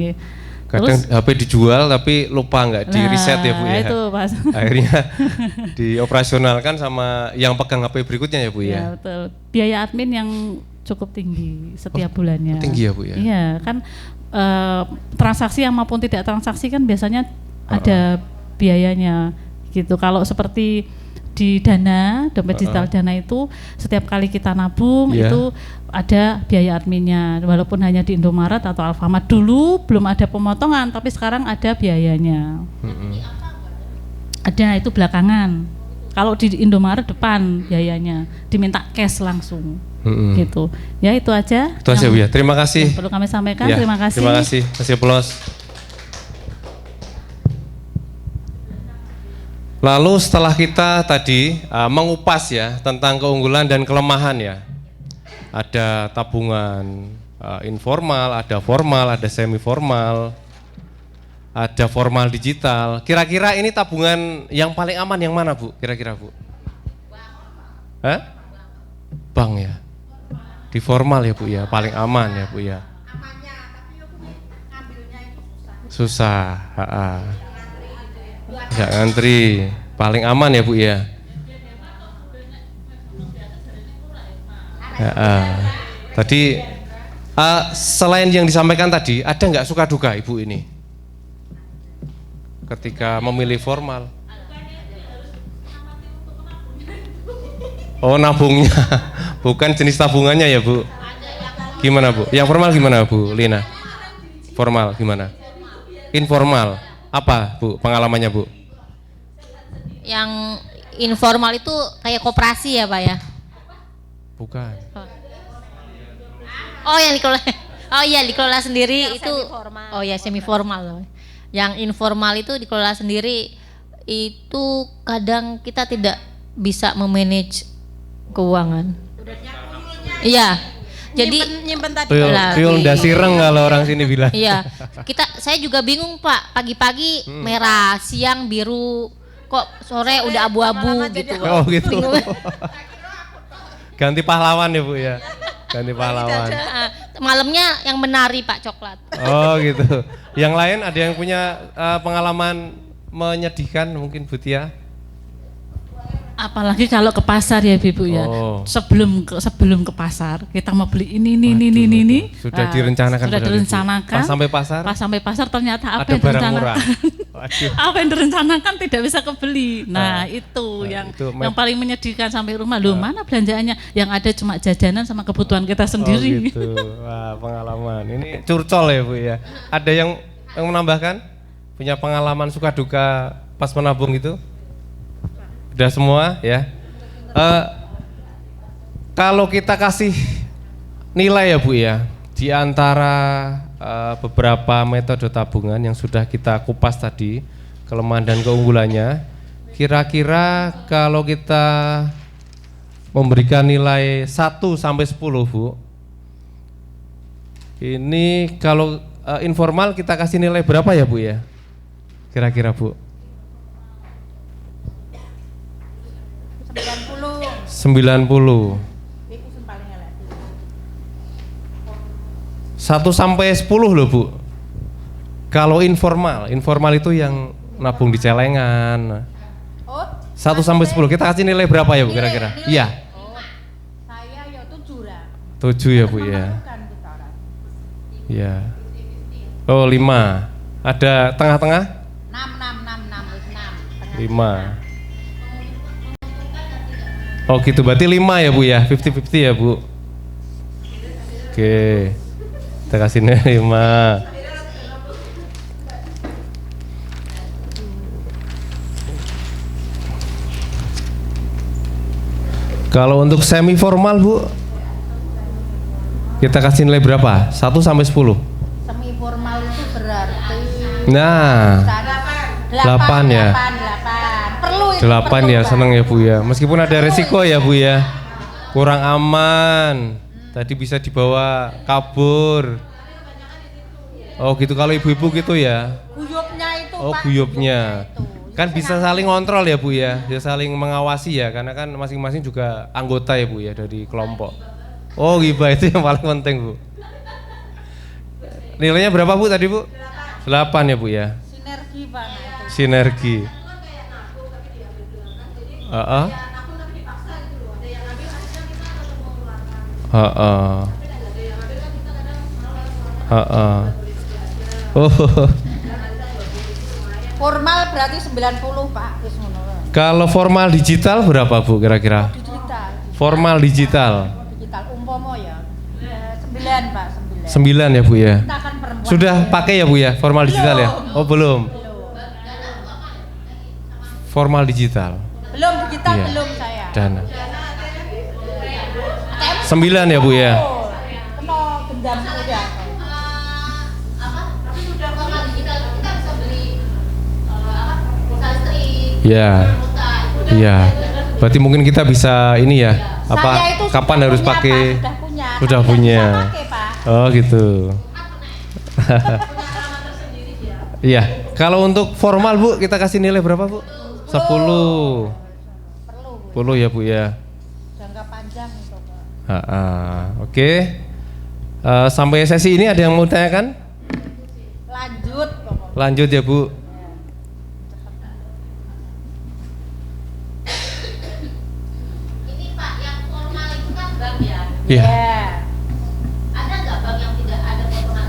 Kadang HP dijual tapi lupa nggak di reset ya Bu ya. Itu Pak. Akhirnya dioperasionalkan sama yang pegang HP berikutnya ya Bu ya. Ya betul. Biaya admin yang cukup tinggi setiap bulannya. Tinggi ya Bu ya. Iya kan transaksi yang maupun tidak transaksi kan biasanya ada biayanya gitu. Kalau seperti di Dana, dompet digital Dana itu setiap kali kita nabung itu ada biaya adminnya, walaupun hanya di Indomaret atau Alfamart. Dulu belum ada pemotongan, tapi sekarang ada biayanya. Ada, itu belakangan. Kalau di Indomaret depan biayanya, diminta cash langsung. Gitu. Ya itu aja. Itu aja Bu ya. Terima kasih. Perlu kami sampaikan. Ya, Terima kasih. Terima kasih. Kasih aplaus. Lalu setelah kita tadi mengupas ya tentang keunggulan dan kelemahan ya. Ada tabungan informal, ada formal, ada semi formal, ada formal digital. Kira-kira ini tabungan yang paling aman yang mana, Bu? Kira-kira, Bu? Hah? Bank ya. Di formal ya, Bu ya, paling aman ya, Bu ya. Susah, nggak ngantri, paling aman ya, Bu ya. Tadi selain yang disampaikan tadi, ada nggak suka duka Ibu ini ketika memilih formal? Oh, nabungnya, bukan jenis tabungannya ya, Bu? Gimana, Bu? Yang formal gimana, Bu Lina? Formal gimana? Informal apa, Bu, pengalamannya, Bu? Yang informal itu kayak koperasi ya, Pak ya? Bukan. Oh, yang dikelola. Oh iya, dikelola sendiri itu. Oh ya, semi formal. Yang informal itu dikelola sendiri, itu kadang kita tidak bisa memanage keuangan. Iya. Jadi nyimpen tadi. Tuyul udah sireng kalau orang sini bilang. Iya. Saya juga bingung, Pak. Pagi-pagi merah, siang biru, kok sore udah abu-abu gitu. Oh gitu. Ganti pahlawan ya, Bu ya. Ganti pahlawan. Malamnya yang menari, Pak, coklat. Oh gitu. Yang lain ada yang punya pengalaman menyedihkan mungkin, Bu Tia? Apalagi kalau ke pasar ya, Ibu ya. Oh. Sebelum ke pasar kita mau beli ini. Sudah direncanakan. Sudah direncanakan. Pas sampai pasar ternyata apa ada yang barang murah. apa yang direncanakan tidak bisa kebeli. Itu yang paling menyedihkan sampai rumah. Loh, mana belanjaannya? Yang ada cuma jajanan sama kebutuhan kita sendiri. Oh gitu. Wah, pengalaman. Ini curcol ya, Bu ya. Ada yang menambahkan? Punya pengalaman suka duka pas menabung itu? Udah semua ya. Kalau kita kasih nilai ya, Bu ya, di antara beberapa metode tabungan yang sudah kita kupas tadi, kelemahan dan keunggulannya, kira-kira kalau kita memberikan nilai 1 sampai 10, Bu, ini kalau informal kita kasih nilai berapa ya, Bu ya? Kira-kira, Bu? 90. 1 sampai 10 loh, Bu. Kalau informal itu yang nabung di celengan. 1 sampai 10 kita kasih nilai berapa ya, Bu, kira-kira? Iya. Saya ya 7 lah. 7 ya, Bu ya. Iya. Oh, 5. Ada tengah-tengah? 6. 5. Oh gitu, berarti 5 ya, Bu ya, 50-50 ya, Bu. Oke, kita kasih 5. Kalau untuk semi formal, Bu, kita kasih nilai berapa? 1 sampai 10. Semi formal itu berarti Nah, 8 ya. 8 ya, seneng ya, Bu ya. Meskipun ada resiko ya, Bu ya. Kurang aman. Tadi bisa dibawa kabur. Oh gitu, kalau ibu-ibu gitu ya. Guyupnya itu, Oh, Pak. guyupnya. Itu. Kan bisa saling ngontrol ya, Bu ya. Bisa saling mengawasi ya, karena kan masing-masing juga anggota ya, Bu ya, dari kelompok. Oh, gibah itu yang paling penting, Bu. Nilainya berapa, Bu, tadi, Bu? 8 ya, Bu ya. Sinergi, Pak. Itu. Sinergi. Oh. Formal berarti 90, Pak. Wis ngono. Kalau formal digital berapa, Bu, kira-kira? Digital. Formal digital. Digital umpomo ya. 9, Pak, 9. 9 ya, Bu ya. Kita kan perempuan. Sudah pakai ya, Bu ya, formal digital ya? Oh, belum. Formal digital. Belum digital, Iya. belum saya. Dana. 9 ya, Bu ya. Kena gendam udah. Tapi sudah formal digital kita bisa beli bisa listrik, Ya. Iya. Berarti mungkin kita bisa ini ya, Saya itu kapan sudah harus punya, pakai? Pak, sudah Sudah tapi punya. nggak bisa pakai, Pak. Oh gitu. Iya. Kalau untuk formal Bu, kita kasih nilai berapa Bu? 10. 10 ya Bu ya. Jangka panjang itu, Pak. Oke. Sampai sesi ini ada yang mau tanyakan? Lanjut pokoknya. Lanjut ya Bu. Ini Pak, yang formal itu kan bank ya. Iya. Ya. Ada nggak bank yang tidak ada potongan?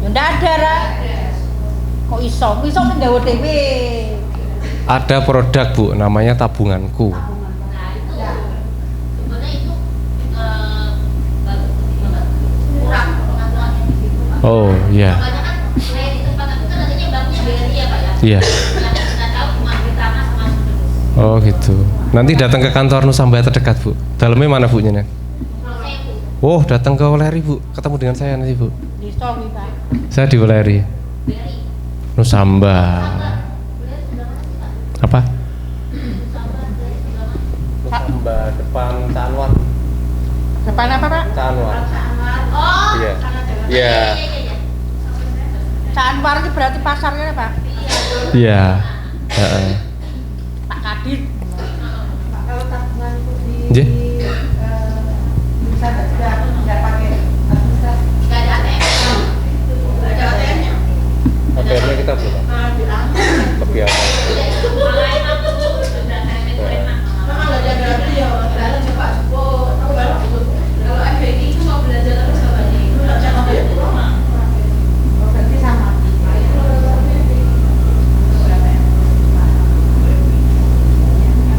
Ya ndak ada, Ra. Kok iso nggawa dhewe. Ada produk Bu, namanya tabunganku. Nah itu sebenarnya itu bagus banget. Kurang pengaturannya di situ Pak. Oh iya. Banyak kan kayak di tempat aku kan adanya banknya BRI ya Pak ya. Iya. Yang kita tahu cuma Britama sama Sudut. Oh gitu. Nanti datang ke kantor Nusambaya terdekat Bu. Dalamnya mana Bu nya? Kalau saya Bu, Oh datang ke Weleri Bu. Ketemu dengan saya nanti Bu. Iso kuwi, Pak. Saya di Weleri. Nusamba. Apa? Nusamba depan Canwar. Depan apa, Pak? Canwar. oh, Iya. Iya. Cak Anwar itu berarti pasarnya, Pak. Iya. Heeh. Pak Kadit. Nggih. ATM-nya kita belum. Lebih apa?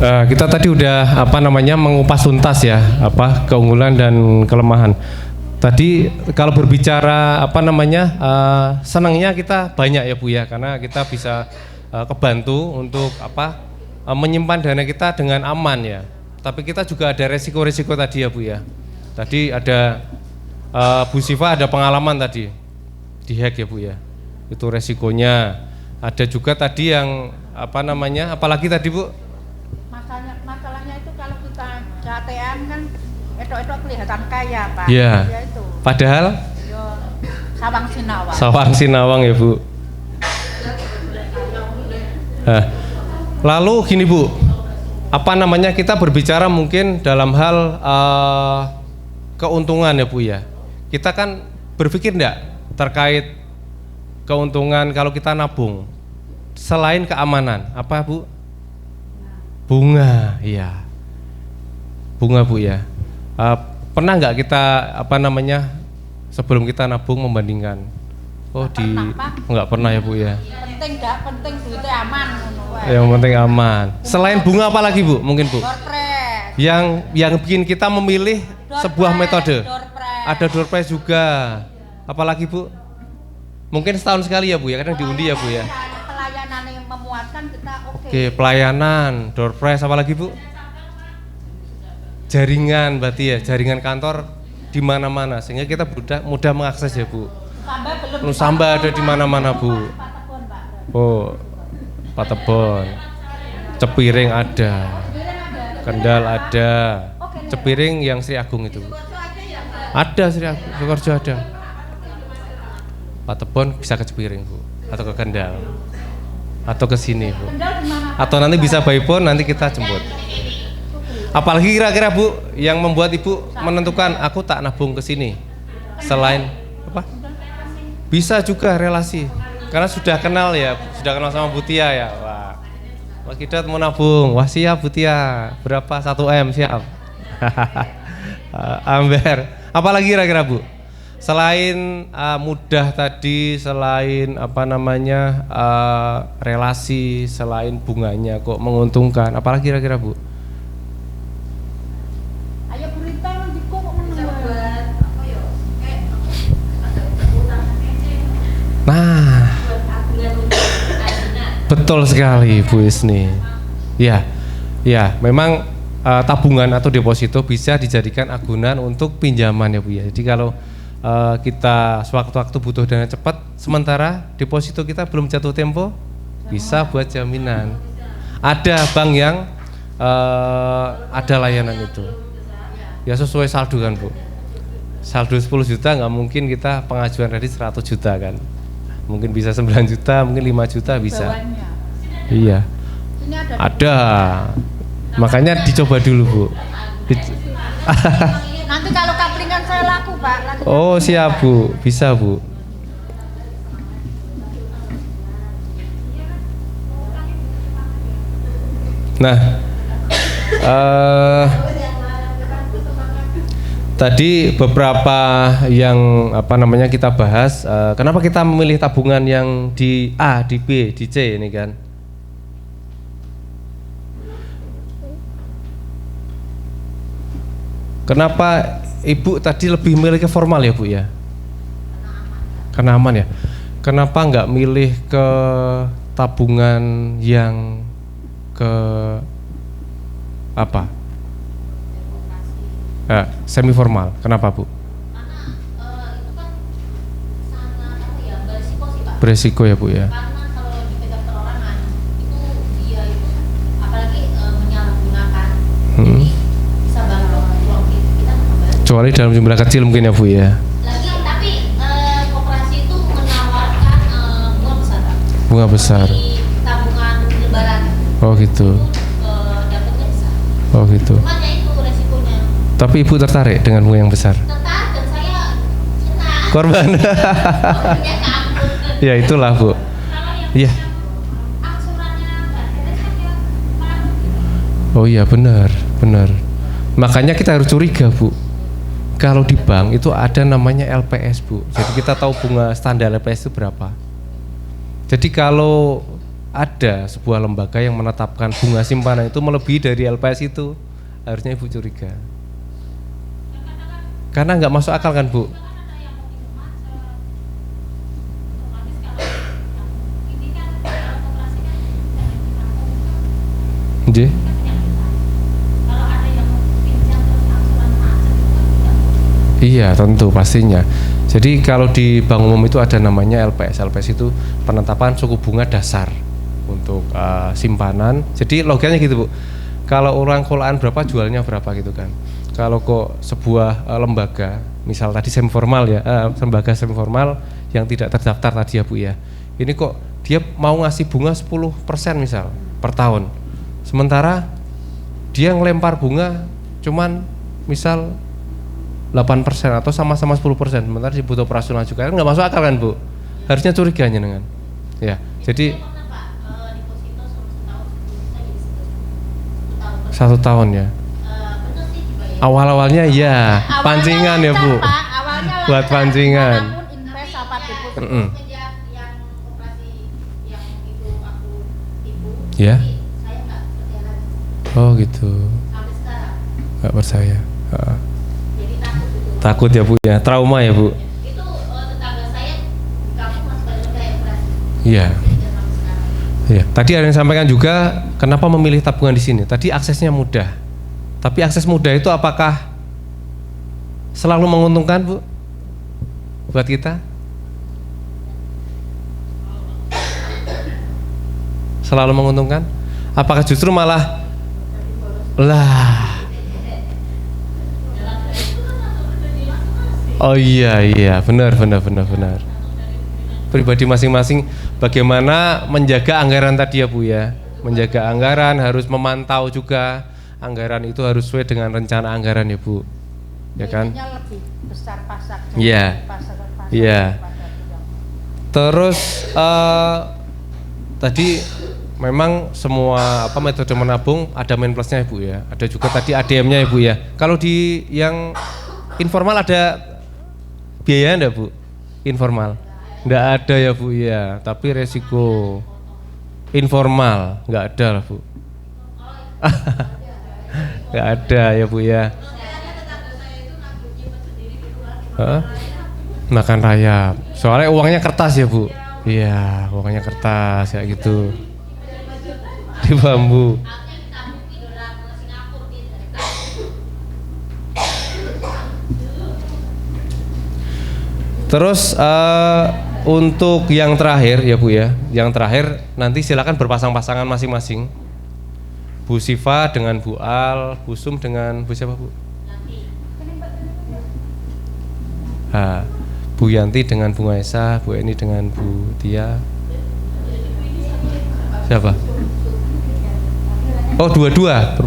Kita tadi udah mengupas tuntas ya keunggulan dan kelemahan. Tadi kalau berbicara senangnya kita banyak ya Bu ya, karena kita bisa kebantu untuk menyimpan dana kita dengan aman ya. Tapi kita juga ada resiko-resiko tadi ya Bu ya. Tadi ada Bu Siva ada pengalaman tadi dihack ya Bu ya. Itu resikonya. Ada juga tadi yang apalagi tadi Bu? Masalahnya itu kalau kita ke ATM kan etok-etok kelihatan kaya, Pak. Iya. Ya itu. Padahal Yo Sawang Sinawang. Sawang Sinawang ya Bu. Nah, lalu gini Bu, kita berbicara mungkin dalam hal keuntungan ya Bu ya. Kita kan berpikir enggak terkait keuntungan kalau kita nabung selain keamanan apa Bu? Bunga, iya. Bunga Bu ya. Pernah nggak kita sebelum kita nabung membandingkan? Nggak pernah ya Bu ya. Penting enggak penting duitnya aman ngono wae. Yang penting aman. Selain bunga apa lagi Bu? Mungkin Bu? Doorpress. Yang bikin kita memilih sebuah metode. Doorpress. Ada door prize juga. Apalagi Bu? Mungkin setahun sekali ya Bu ya, kadang diundi ya Bu ya. Pelayanan yang memuaskan kita oke. Oke, pelayanan, door prize apalagi Bu? Jaringan berarti ya, jaringan kantor di mana-mana sehingga kita mudah mengakses ya Bu. Nusamba ada di mana-mana Bu. Oh, Patebon. Cepiring ada. Kendal ada. Cepiring yang Sri Agung itu. Ada Sri Agung, Sukoharjo ada. Patebon bisa ke Cepiring Bu, atau ke Kendal, atau ke sini Bu, atau nanti bisa by phone nanti kita jemput. Apalagi kira-kira Bu yang membuat Ibu menentukan aku tak nabung ke sini selain apa? Bisa juga relasi, karena sudah kenal ya, sudah kenal sama Bu Tia ya. Wah, Mas Kidat mau nabung, wah siap Bu Tia, berapa 1M siap. Amber, apalagi kira-kira Bu? Selain mudah tadi, selain relasi, selain bunganya kok menguntungkan, apalagi kira-kira Bu? Ayo berita nanti kok menang. Nah, betul sekali Bu Isni. Ya, memang tabungan atau deposito bisa dijadikan agunan untuk pinjaman ya Bu ya. Jadi kalau kita sewaktu-waktu butuh dana cepat, sementara deposito kita belum jatuh tempo, bisa buat jaminan. Ada bank yang ada layanan itu. Ya sesuai saldo kan Bu. Saldo 10 juta nggak mungkin kita pengajuan kredit 100 juta kan. Mungkin bisa 9 juta, mungkin 5 juta bisa. Bawahnya. Iya. Ini ada. Ada. Makanya dicoba dulu Bu. Nanti kalau kaplingan saya laku Pak. Lagi Oh siap Bu, bisa Bu. Nah, tadi beberapa yang kita bahas. Kenapa kita memilih tabungan yang di A, di B, di C ini kan? Kenapa Ibu tadi lebih milih ke formal ya Bu ya? Karena aman ya. Kenapa nggak milih ke tabungan yang ke apa? Semi formal. Kenapa Bu? Karena itu kan sangat berisiko sih Pak. Beresiko ya Bu ya. Karena kalau dipegang perorangan itu dia itu apalagi menyalahgunakan, jadi bisa bantu uang kita kembali. Kecuali dalam jumlah kecil mungkin ya Bu ya. Lagi tapi koperasi itu menawarkan bunga besar Pak. Bunga besar. Di tabungan lebaran Oh gitu. dapatnya besar. Oh gitu. Cuman ya itu resikonya. Tapi Ibu tertarik dengan bunga yang besar. Tertarik dan saya kena. Korban. Punya keampun. Ya itulah Bu. Kalau yang Iya. angsurannya nggak ada kan ya malah. Oh iya benar, benar. Makanya kita harus curiga Bu. Kalau di bank itu ada namanya LPS Bu. Jadi kita tahu bunga standar LPS itu berapa. Jadi kalau ada sebuah lembaga yang menetapkan bunga simpanan itu melebihi dari LPS itu, harusnya Ibu curiga. Karena nggak masuk akal kan Bu. Nggih. Iya tentu pastinya. Jadi kalau di bank umum itu ada namanya LPS. LPS itu penetapan suku bunga dasar untuk simpanan. Jadi logikanya gitu Bu. Kalau orang kolaan berapa jualnya berapa gitu kan. Kalau kok sebuah lembaga, misal tadi semi formal ya, lembaga semi formal yang tidak terdaftar tadi ya Bu ya. Ini kok dia mau ngasih bunga 10% misal per tahun. Sementara dia ngelempar bunga cuman misal 8% atau sama-sama 10%, sementara dibutuh operasional juga, kan nggak masuk akal kan Bu? Harusnya curiganya dengan, ya. Jadi 1 tahun ya. Awal-awalnya ya, pancingan ya Bu. Awalnya Buat pancingan. Invest apa deposit. Yang operasi yang itu aku tipu, Ya. saya nggak percaya lagi Oh gitu. sampai sekarang. Nggak percaya. Jadi takut gitu. Takut ya Bu ya, trauma ya Bu. Itu tetangga saya di kampung masih pada kayak operasi. Iya. Jadi jangan sampai sekarang. Iya. Tadi ada yang sampaikan juga, kenapa memilih tabungan di sini? Tadi aksesnya mudah. Tapi akses mudah itu apakah selalu menguntungkan Bu? Buat kita? Selalu menguntungkan? Apakah justru malah Oh iya, benar. Pribadi masing-masing bagaimana menjaga anggaran tadi ya Bu ya. Menjaga anggaran, harus memantau juga. Anggaran itu harus sesuai dengan rencana anggaran ya Bu. Ya kan? Biasanya lebih besar pasarnya. Iya. Iya. Terus tadi memang semua metode menabung ada main plusnya ya Bu ya. Ada juga tadi ADM-nya ya Bu ya. Kalau di yang informal ada biaya enggak Bu? Informal? Enggak ada ya Bu ya. Tapi resiko informal enggak ada lah Bu. Enggak ada ya Bu ya. Makan rayap. Soalnya uangnya kertas ya Bu. Iya, uangnya kertas kayak gitu. Di bambu. Terus untuk yang terakhir ya Bu ya. Yang terakhir nanti silakan berpasang-pasangan masing-masing. Bu Siva dengan Bu Al, Bu Sum dengan Bu siapa Bu? Bu Yanti dengan Bu Maesa, Bu Eni dengan Bu Tia. Siapa? Oh, dua-dua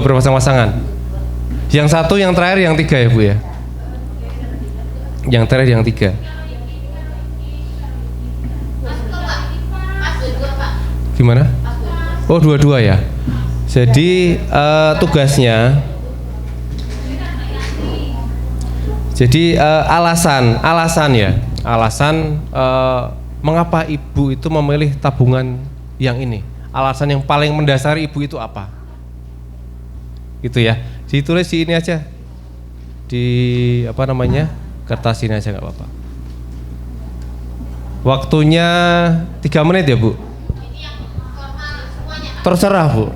berpasang-pasangan. Yang satu, yang terakhir, yang tiga ya Bu ya? Yang terakhir, yang tiga. Gimana? Oh, dua-dua ya. Jadi tugasnya, alasan mengapa ibu itu memilih tabungan yang ini? Alasan yang paling mendasari ibu itu apa? Gitu ya. Ditulis di ini aja, di kertas ini aja nggak apa-apa. Waktunya 3 menit ya Bu. Terserah Bu.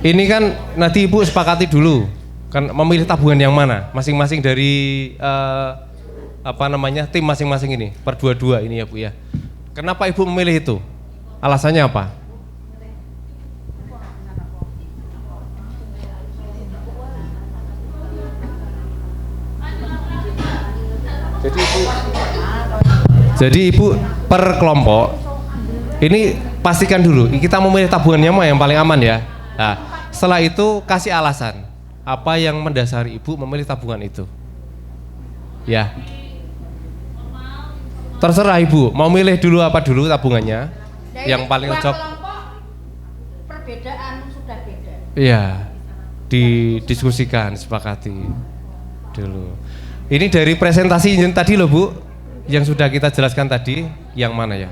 Ini kan nanti Ibu sepakati dulu, kan memilih tabungan yang mana, masing-masing dari tim masing-masing ini, per dua-dua ini ya Bu ya. Kenapa Ibu memilih itu? Alasannya apa? Jadi Ibu per kelompok ini pastikan dulu kita memilih tabungannya mana yang paling aman ya. Nah, setelah itu kasih alasan apa yang mendasari Ibu memilih tabungan itu. Ya. Terserah Ibu mau milih dulu apa dulu tabungannya yang paling cocok. Perbedaan sudah beda. Iya. Didiskusikan, sepakati dulu. Ini dari presentasi yang tadi loh Bu, yang sudah kita jelaskan tadi, yang mana ya?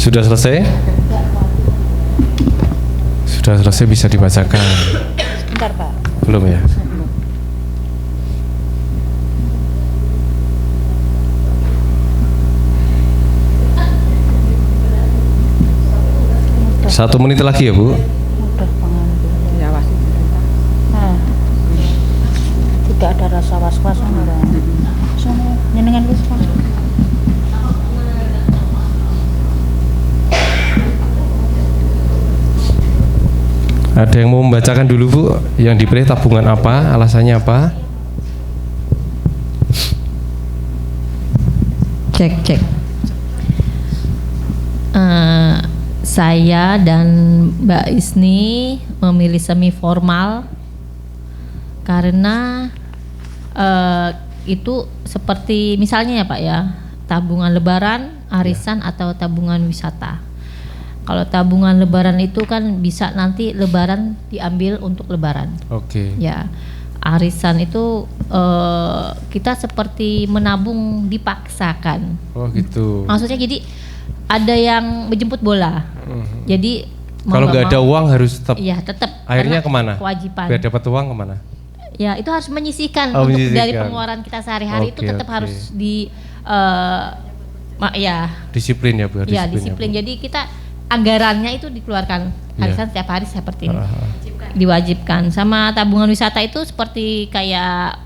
Sudah selesai? Sudah selesai, bisa dibacakan. Sebentar Pak. Belum ya? Satu menit lagi ya Bu. Mudah pengambil. Ya was. Nah. Tidak ada rasa was-was ora. Sono nyenengan wis Pak. Ada yang mau membacakan dulu Bu? Yang dipilih tabungan apa? Alasannya apa? Cek. Saya dan Mbak Isni memilih semi formal karena itu seperti misalnya ya Pak ya, tabungan lebaran, arisan atau tabungan wisata. Kalau tabungan lebaran itu kan bisa nanti lebaran diambil untuk lebaran. Oke. Ya, arisan itu kita seperti menabung dipaksakan. Oh gitu. Maksudnya jadi ada yang menjemput bola. Jadi Kalau nggak ada uang harus tetap. Iya tetap. Akhirnya karena kemana? Kewajiban. Biar dapat uang kemana? Ya itu harus menyisihkan Oh, untuk menyisihkan. dari pengeluaran kita sehari-hari itu Oke, tetap oke. harus di ya Disiplin ya Bu. ya disiplin. Bu. Jadi kita anggarannya itu dikeluarkan Iya. arisan setiap hari seperti ini. Aha. Diwajibkan. Sama tabungan wisata itu seperti kayak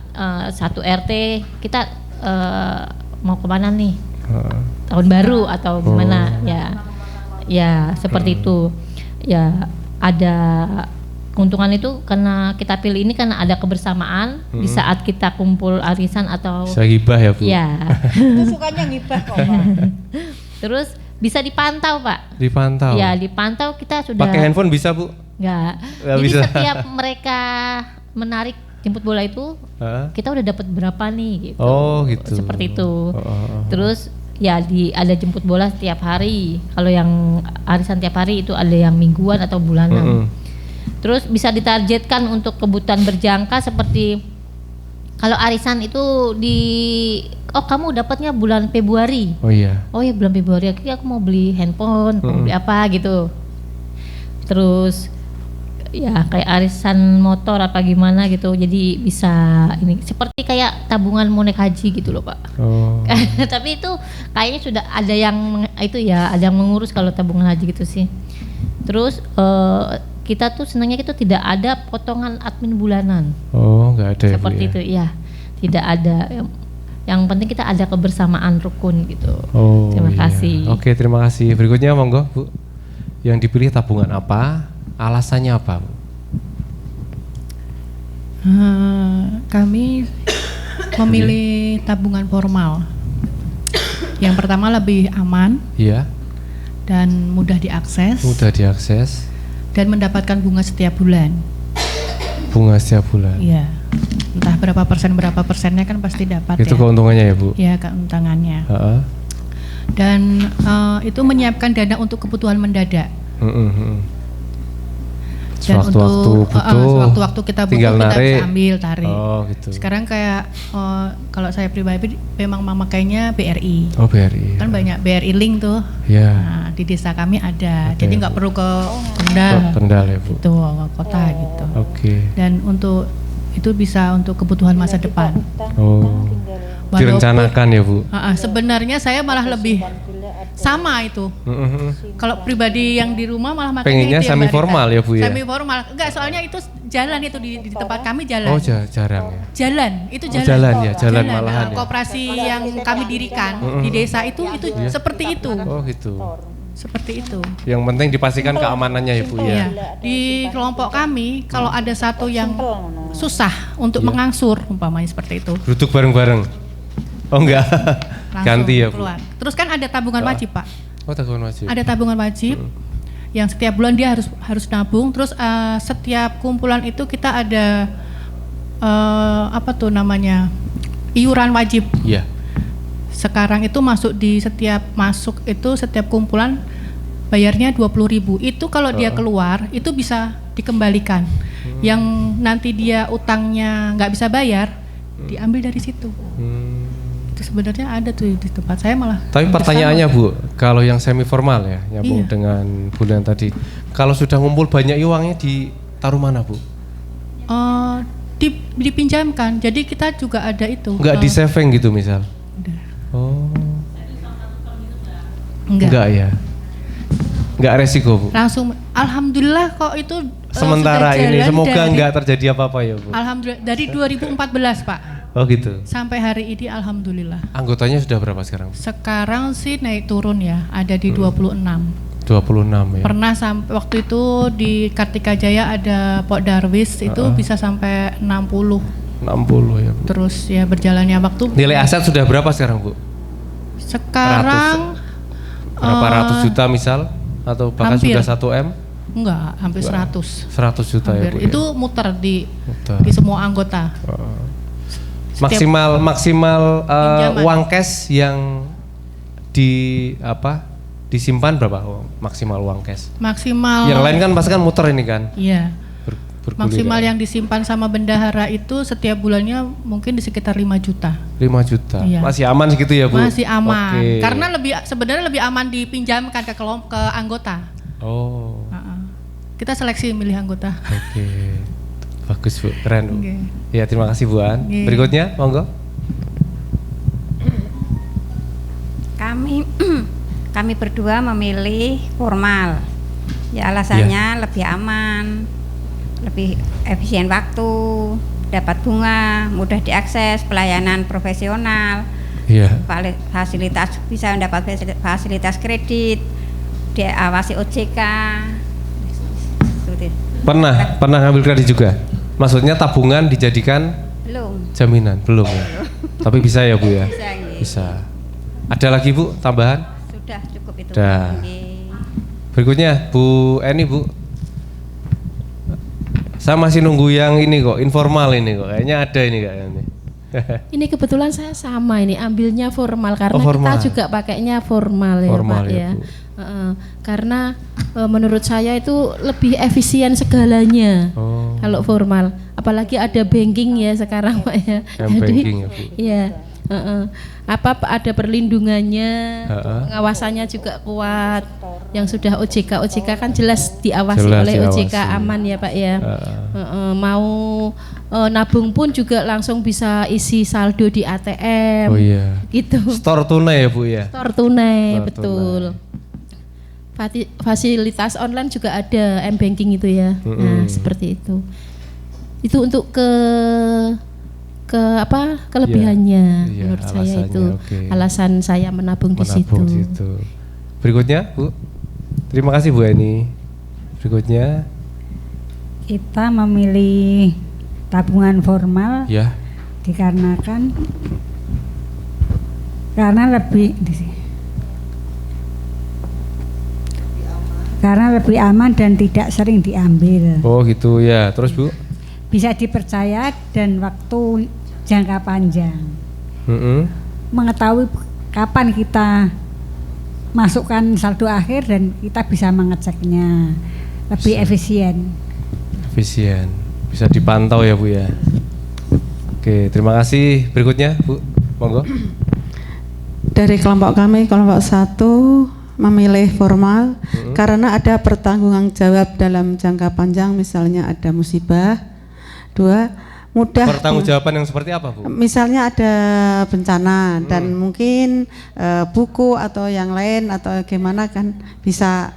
satu RT kita mau kemana nih? Tahun baru atau gimana ya seperti itu ya. Ada keuntungan itu karena kita pilih ini karena ada kebersamaan di saat kita kumpul arisan atau Bisa hibah ya Bu. ya Itu sukanya ngibah kok Pak. terus bisa dipantau Pak Dipantau. ya, dipantau kita sudah Pakai handphone bisa Bu? nggak Nggak jadi bisa. setiap mereka menarik jemput bola itu Hah? kita udah dapat berapa nih gitu. Oh gitu. Seperti itu. Oh. Terus ya ada jemput bola setiap hari. Kalau yang arisan tiap hari itu ada yang mingguan atau bulanan. Terus bisa ditargetkan untuk kebutuhan berjangka seperti kalau arisan itu kamu dapatnya bulan Februari. Oh iya. Oh ya bulan Februari aku mau beli handphone, mau beli apa gitu. Terus ya kayak arisan motor apa gimana gitu. Jadi bisa ini seperti kayak tabungan mau naik haji gitu loh Pak. Oh. Tapi itu kayaknya sudah ada yang itu ya, ada yang mengurus kalau tabungan haji gitu sih. Terus kita tuh senangnya itu tidak ada potongan admin bulanan. Oh, nggak ada ya Bu, Seperti ya? itu ya. Tidak ada. Yang penting kita ada kebersamaan rukun gitu. Oh, Terima iya. kasih. Oke, terima kasih. Berikutnya monggo Bu. Yang dipilih tabungan apa? Alasannya apa Bu? Kami memilih tabungan formal. Yang pertama lebih aman Iya. dan mudah diakses Mudah diakses. dan mendapatkan bunga setiap bulan. Bunga setiap bulan. Iya. Entah berapa persennya kan pasti dapat Itu ya. keuntungannya ya Bu? Ya, keuntungannya. Heeh. Dan itu menyiapkan dana untuk kebutuhan mendadak. Dan sewaktu-waktu kita butuh tinggal kita narik. bisa ambil tarik. Oh gitu. Sekarang kayak kalau saya pribadi memang memakainya BRI. Oh BRI. Kan banyak BRI Link tuh. Ya. Nah, di desa kami ada. Oke. Jadi nggak perlu ke Kendal. Kendal ya Bu. Gitu, ke kota gitu. Oke. Dan untuk itu bisa untuk kebutuhan masa depan. Oh. Direncanakan ya Bu. Sebenarnya saya malah lebih sama itu. Kalau pribadi yang di rumah malah makanya Pengennya itu yang semi Mbak formal Rita. ya Bu ya. Semi formal. Enggak, soalnya itu jalan itu di tempat kami jalan. Oh jarang ya. Jalan, itu jalan. Jalan ya, jalan malahan ya. Koperasi yang kami dirikan di desa itu seperti itu. Oh gitu. Seperti itu. Yang penting dipastikan keamanannya ya Bu ya. Iya. Di kelompok kami kalau ada satu yang susah untuk mengangsur umpamanya seperti itu. Duduk bareng-bareng. Oh enggak. Langsung Ganti ya Bu. keluar. Terus kan ada tabungan wajib Pak. Oh tabungan wajib. Ada tabungan wajib yang setiap bulan dia harus nabung. Terus setiap kumpulan itu kita ada apa tuh namanya iuran wajib. Iya. Sekarang itu setiap kumpulan bayarnya 20.000. Itu kalau dia keluar itu bisa dikembalikan. Yang nanti dia utangnya nggak bisa bayar diambil dari situ. Itu sebenarnya ada tuh di tempat saya malah. Tapi pertanyaannya Bu, kalau yang semi formal ya, nyambung Iya. dengan Bu yang tadi. Kalau sudah ngumpul banyak uangnya ditaruh mana Bu? Dipinjamkan. Jadi kita juga ada itu. Enggak di saving gitu misal? Udah. Oh, Enggak. enggak ya? Enggak resiko Bu? Langsung alhamdulillah kok itu Sementara sudah ini jalan semoga dari- enggak terjadi apa-apa ya Bu? Alhamdulillah dari 2014 Pak Oh gitu. sampai hari ini alhamdulillah. Anggotanya sudah berapa sekarang? Sekarang sih naik turun ya, ada di 26. 26 ya. Pernah sampai waktu itu di Kartika Jaya ada Pok Darwis itu bisa sampai 60. 60 ya Bu. Terus ya berjalannya waktu. Nilai aset sudah berapa sekarang Bu? Sekarang Berapa ratus juta misal? Atau bahkan hampir. sudah 1 M? enggak, hampir 100. 100 juta ya Bu Hampir. ya? Itu muter di Muter. di semua anggota. Maksimal Pinjaman. uang cash yang disimpan berapa? Maksimal uang cash. Maksimal. Yang lain kan pasti kan muter ini kan. Iya. Bergulir Maksimal ya. yang disimpan sama bendahara itu setiap bulannya mungkin di sekitar 5 juta. 5 juta. Iya. Masih aman segitu ya Bu? Masih aman. Oke. Karena sebenarnya lebih aman dipinjamkan ke anggota. Oh. Kita seleksi milih anggota. Oke. Bagus Bu, keren Bu. Oke. Ya terima kasih Bu An. Oke. Berikutnya monggo. Kami berdua memilih formal. Ya alasannya lebih aman, lebih efisien waktu, dapat bunga, mudah diakses, pelayanan profesional, Iya. fasilitas bisa mendapat fasilitas kredit, diawasi OJK. Seperti itu. Pernah ngambil kredit juga? Maksudnya tabungan dijadikan Belum. jaminan? Belum ya? Tapi bisa ya Bu ya? Bisa, nggih. Bisa. Ada lagi Bu tambahan? Sudah cukup itu. Dah. Nggih. Berikutnya Bu Eni Bu. Saya masih nunggu yang ini kok, informal ini kok. Kayaknya ada ini kayaknya. Ini kebetulan saya sama ini ambilnya formal karena formal. kita juga pakainya formal ya Formal Pak ya, ya. Bu. Karena menurut saya itu lebih efisien segalanya Oh. kalau formal. Apalagi ada banking ya sekarang Pak ya. M-banking ya, Bu. Iya. Ada perlindungannya, pengawasannya juga kuat. Yang sudah OJK kan jelas diawasi Jelas oleh OJK diawasi. aman ya Pak ya. Mau nabung pun juga langsung bisa isi saldo di ATM. Oh iya. Gitu. Store tunai ya Bu ya? Store tunai, Store betul. Fasilitas online juga ada M-banking itu ya. Nah, seperti itu. Itu untuk kelebihannya Iya, menurut saya alasannya, itu. oke. Alasan saya menabung di situ. Menabung di situ. Berikutnya Bu. Terima kasih Bu Eni. Berikutnya Kita memilih tabungan formal ya. dikarenakan karena lebih aman dan tidak sering diambil. Oh gitu ya. Terus Bu? Bisa dipercaya dan waktu jangka panjang. Mengetahui kapan kita masukkan saldo akhir dan kita bisa mengeceknya. Lebih efisien. Efisien. Bisa dipantau ya Bu ya. Oke, terima kasih. Berikutnya Bu, monggo. Dari kelompok kami, kelompok 1 memilih formal karena ada pertanggungan jawab dalam jangka panjang, misalnya ada musibah. 2, mudah Pertanggungjawaban yang seperti apa Bu? misalnya ada bencana dan mungkin buku atau yang lain atau gimana kan bisa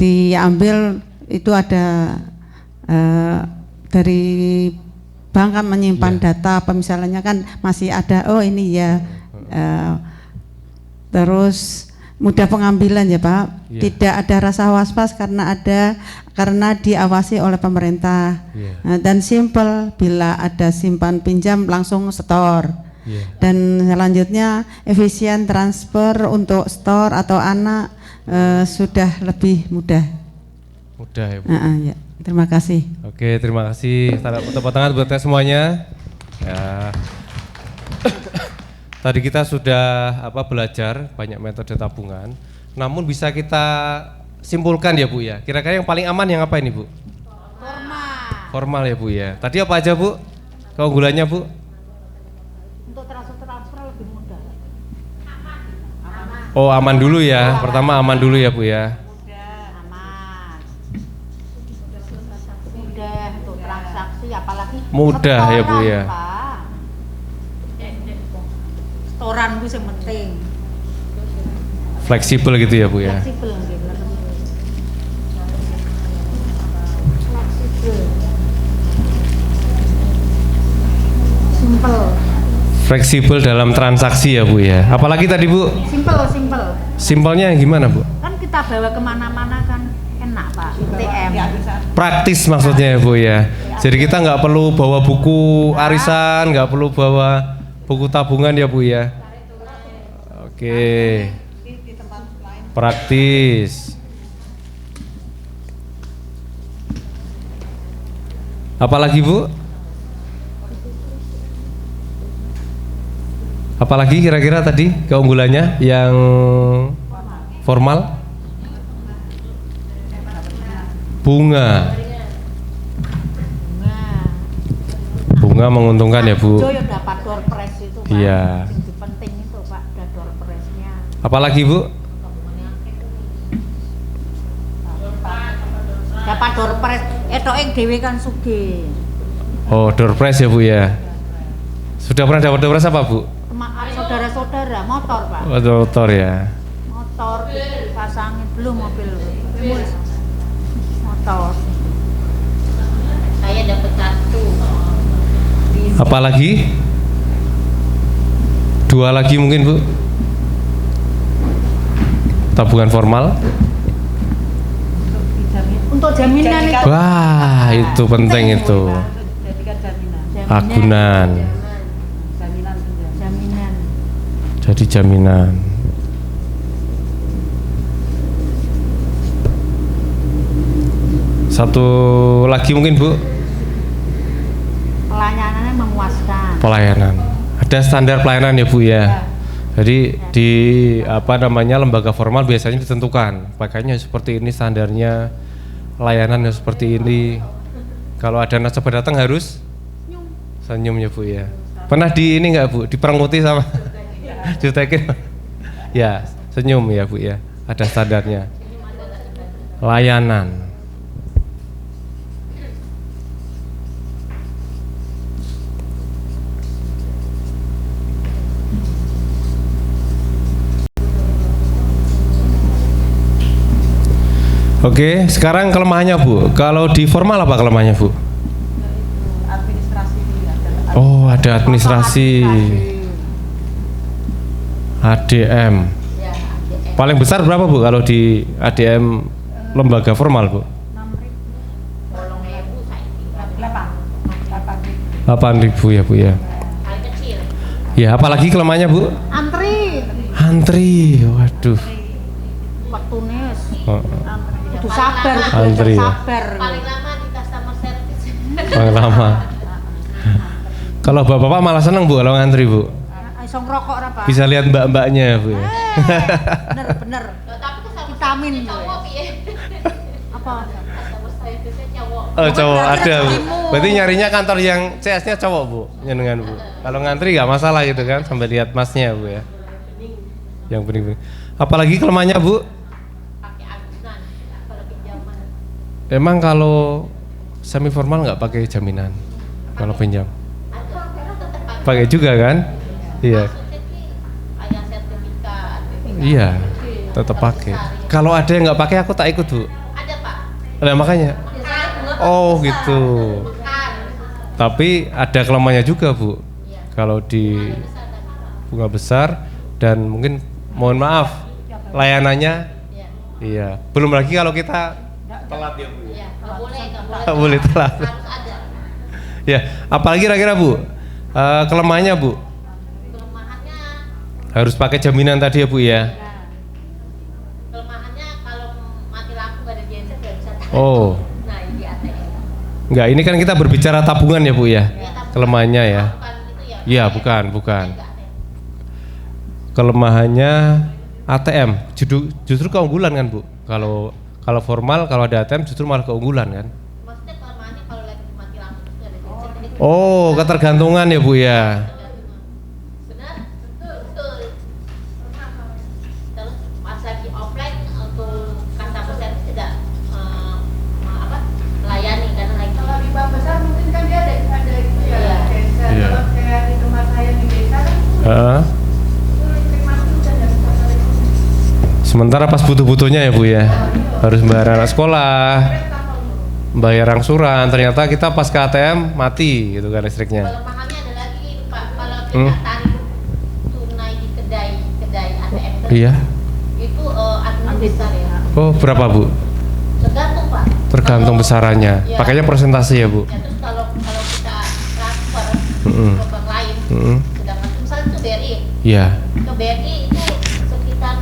diambil, itu ada dari bank kan menyimpan data apa misalnya kan masih ada, oh ini ya terus mudah pengambilan ya Pak. Tidak ada rasa was-was karena diawasi oleh pemerintah. Dan simple, bila ada simpan pinjam langsung store. Dan selanjutnya efisien transfer untuk store atau anak sudah lebih mudah. Mudah ya Bu. Ya. Terima kasih. Oke, terima kasih. Tepuk tangan buat kita semuanya. Ya. Tadi kita sudah belajar banyak metode tabungan. Namun bisa kita simpulkan ya Bu ya. Kira-kira yang paling aman yang apa ini Bu? Formal ya Bu ya. Tadi apa aja Bu? Keunggulannya Bu? Untuk transfer Oh, aman dulu ya. Pertama aman dulu ya, Bu ya. Mudah untuk transaksi, apalagi Mudah ya, Bu ya. Setoran itu yang penting. Fleksibel gitu ya, Bu ya. Fleksibel nggih. Simple. Fleksibel dalam transaksi ya, Bu ya. Apalagi tadi, Bu? Simple. Simpelnya yang gimana, Bu? Kan kita bawa kemana-mana kan enak, Pak. ATM. Praktis maksudnya ya, Bu ya. Jadi kita nggak perlu bawa buku arisan, nggak perlu bawa buku tabungan ya, Bu ya. Oke. Praktis. Apalagi, Bu? Apalagi kira-kira tadi keunggulannya yang formal? Bunga menguntungkan ya, Bu. Joyo dapat door prize itu, Pak. Iya. Yang penting itu, Pak, ada door prize-nya. Apalagi, Bu? Dapat door prize, etoke dhewe kan sugih. Oh, door prize ya, Bu ya. Sudah pernah dapat door prize apa, Bu? Saudara-saudara motor, Pak. Motor ya. Motor pasangin belum mobil. Motor. Saya dapat 1. Apalagi? 2 lagi mungkin, Bu. Tabungan formal. Untuk jaminan itu. Wah, itu penting itu. Agunan. Jaminan. Jadi jaminan. Satu lagi mungkin, Bu. Pelayanannya memuaskan. Pelayanan. Ada standar pelayanan ya, Bu ya. Jadi di lembaga formal biasanya ditentukan. Pakainya seperti ini standarnya, layanan yang seperti ini. Kalau ada nasabah datang harus senyum ya, Bu ya. Pernah di ini enggak, Bu? Diperangkuti sama jutekin. Ya, senyum ya, Bu ya. Ada standarnya. Layanan. Oke, sekarang kelemahannya, Bu. Kalau di formal apa kelemahannya, Bu? Oh, ada administrasi. ADM. Paling besar berapa, Bu, kalau di ADM lembaga formal, Bu? 8.000 ya, Bu ya. Ya, apalagi kelemahannya, Bu? Antri. Waduh. Waktunya Oh. kudu sabar, Antri ya. sabar. Paling lama di customer service. Paling lama. Kalau bapak-bapak malah seneng, Bu, kalau ngantri, Bu. Iso ngerokok ora, Pak? Bisa lihat mbak-mbaknya, Bu. Ya. Bener. Tapi vitamin cowok piye? Apa? Customer service cowok. Oh, cowok ada, Bu. Berarti nyarinya kantor yang CS-nya cowok, Bu. Nyenengan, Bu. Kalau ngantri nggak masalah gitu kan, sampai lihat masnya, Bu ya. Yang bening-bening. Apalagi kelemahannya, Bu? Pakai agunan kalau pinjaman. Emang kalau semi formal nggak pakai jaminan kalau pinjam? Pakai juga kan? Iya. Kayak sertifikat. Iya, tetap pakai. Kalau ada yang nggak pakai, aku tak ikut, Bu. Ada, Pak. Nah, makanya. Oh gitu. Tapi ada kelemahannya juga, Bu. Kalau di bunga besar dan mungkin mohon maaf layanannya. Iya. Belum lagi kalau kita telat ya, Bu. Iya, nggak Nggak boleh telat. Harus ada. Ya, apalagi kira-kira, Bu? Kelemahannya, Bu? Kelemahannya Harus pakai jaminan tadi ya, Bu ya. kelemahannya kalau mati lampu nggak ada genset nggak bisa tahan. Oh. Nah, ini ATM. Enggak, ini kan kita berbicara tabungan ya, Bu ya. Kelemahannya ya. Bukan itu ya. Iya, bukan. Kelemahannya ATM. Justru keunggulan kan, Bu. Kalau formal, kalau ada ATM justru malah keunggulan kan. Maksudnya kelemahannya kalau lagi mati lampu terus nggak ada genset. Oh, ketergantungan ya, Bu ya. Benar? Sementara pas butuh-butuhnya ya Bu ya, harus bayar anak sekolah, bayar angsuran, ternyata kita pas ke ATM mati gitu kan listriknya. Kelemahannya ada lagi Pak, kalau kita tarik tunai di kedai ATM Iya. itu admin besar ya. Oh berapa Bu? Tergantung Pak. Tergantung besarannya. Ya. Pakainya persentase ya Bu? Ya, terus kalau kita transfer Mm-mm. ke bank lain, sedangkan misalnya itu BRI, Iya. ke BRI itu sekitar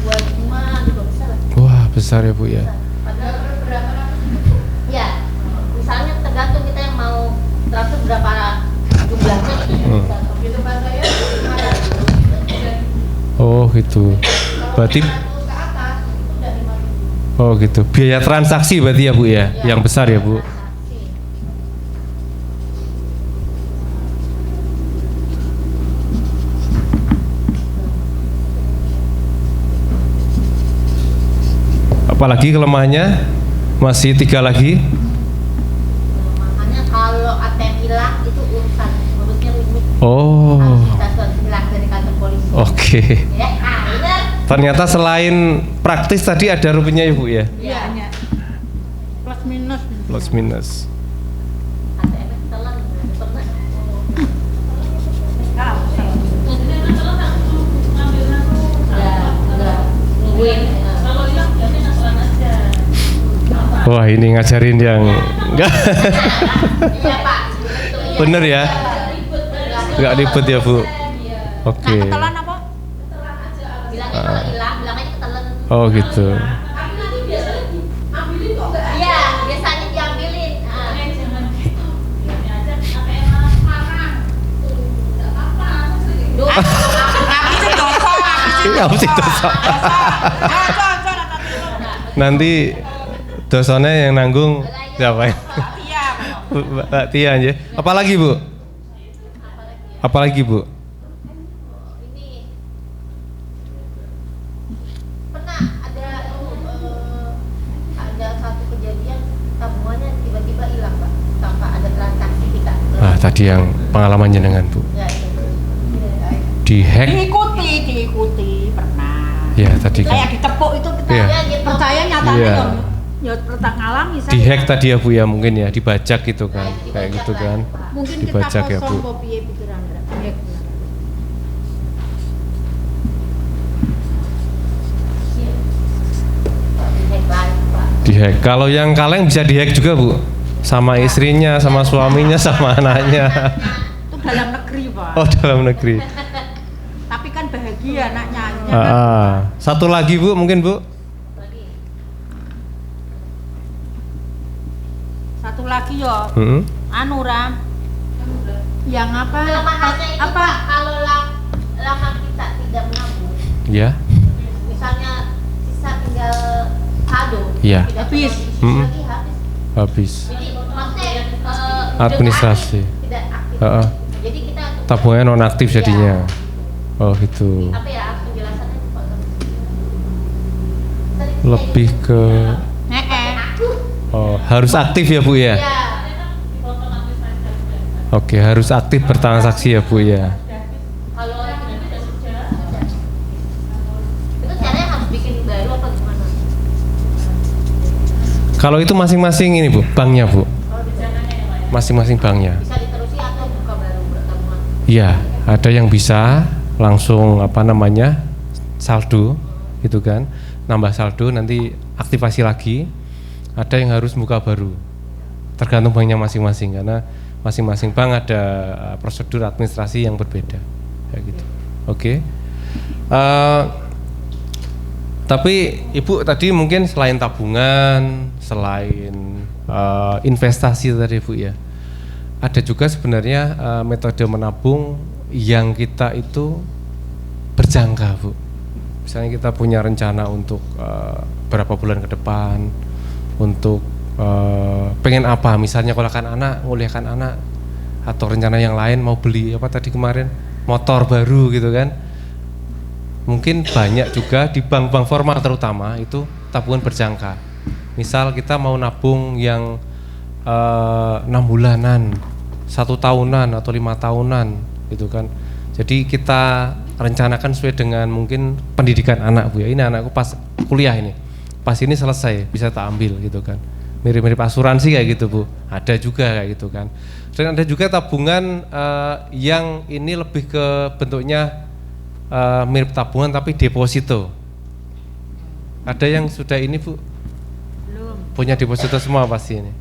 25 gitu besar lah. Wah besar ya Bu ya. Padahal berapa ratus itu? Ya, misalnya tergantung kita yang mau transfer berapa jumlahnya itu bisa. Begitu Pak saya. Oh gitu. Berarti oh gitu. Biaya transaksi berarti ya Bu ya, yang besar ya Bu. Apalagi kelemahannya? Masih 3 lagi. Makanya kalau ATM hilang itu urusan urusnya rumit. Oh. Harus hilang dari kantor polisi. Oke. Ya, benar. Ternyata selain praktis tadi ada rupiahnya ya Bu ya? Iya. Plus minus. Plus minus. ATM telan pernah. Nungguin. Wah ini ngajarin yang enggak. Iya Pak. Bener ya? Enggak ribet ya Bu? Oke. Ketelan apa? Bilangnya kalau hilang, bilangnya ketelan. Oh gitu. Iya, biasanya diambilin. Apa sih dosa? Nanti dosanya yang nanggung siapa ya? Mbak Tia aja. Apalagi Bu? Apalagi Bu? Pernah ada satu kejadian tabungannya tiba-tiba hilang Pak, tanpa ada transaksi kita. Ah tadi yang pengalaman jenengan Bu. Ya, itu. Dihack. Diikuti pernah. Ya tadi kan. Kayak ditepuk itu kita Iya. percaya nyatanya Iya. ya pernah ngalami saya. Dihack tadi ya Bu ya mungkin ya, dibajak gitu kan, kayak gitu kan. Mungkin Dibajak kita ya Bu. kosong piye pikiran Dihack. Dihack. Kalau yang kaleng bisa dihack juga Bu, sama istrinya, sama suaminya, sama anaknya. Itu dalam negeri Pak. Oh dalam negeri. Tapi kan bahagia anaknya. Satu lagi Bu mungkin Bu. Satu lagi yo. Anu Ram. Yang apa? Kelemahannya itu apa? Pak, kalau lama kita tidak menabung, Ya. misalnya sisa tinggal saldo, Iya. tidak Habis. lagi habis. Habis. Jadi maksudnya Administrasi. tidak aktif. Jadi kita Tabungannya non aktif jadinya. Oh gitu. apa ya penjelasannya itu Pak? Lebih ke harus aktif ya Bu ya. Oke harus aktif bertransaksi ya Bu ya. Kalau itu caranya harus bikin baru apa gimana? Kalau itu masing-masing ini Bu, banknya Bu. Masing-masing banknya. Bisa diterusi atau buka baru tabungan? Iya, ada yang bisa langsung saldo gitu kan, nambah saldo nanti aktivasi lagi. Ada yang harus buka baru, tergantung banknya masing-masing karena masing-masing bank ada prosedur administrasi yang berbeda, kayak gitu. Oke. Tapi Ibu tadi mungkin selain tabungan, selain investasi tadi Bu ya, ada juga sebenarnya metode menabung yang kita itu berjangka Bu. Misalnya kita punya rencana untuk berapa bulan ke depan, untuk pengen apa, misalnya sekolahkan anak, nguliahkan anak, atau rencana yang lain mau beli apa tadi kemarin, motor baru gitu kan. Mungkin banyak juga di bank-bank formal terutama itu tabungan berjangka. Misal kita mau nabung yang 6 bulanan, 1 tahunan atau 5 tahunan gitu kan. Jadi kita rencanakan sesuai dengan mungkin pendidikan anak Bu ya. Ini anakku pas kuliah ini, pas ini selesai bisa tak ambil gitu kan. Mirip-mirip asuransi kayak gitu Bu, ada juga kayak gitu kan. Dan ada juga tabungan yang ini lebih ke bentuknya mirip tabungan tapi deposito. Ada yang sudah ini Bu? Belum. Punya deposito semua pasti ini?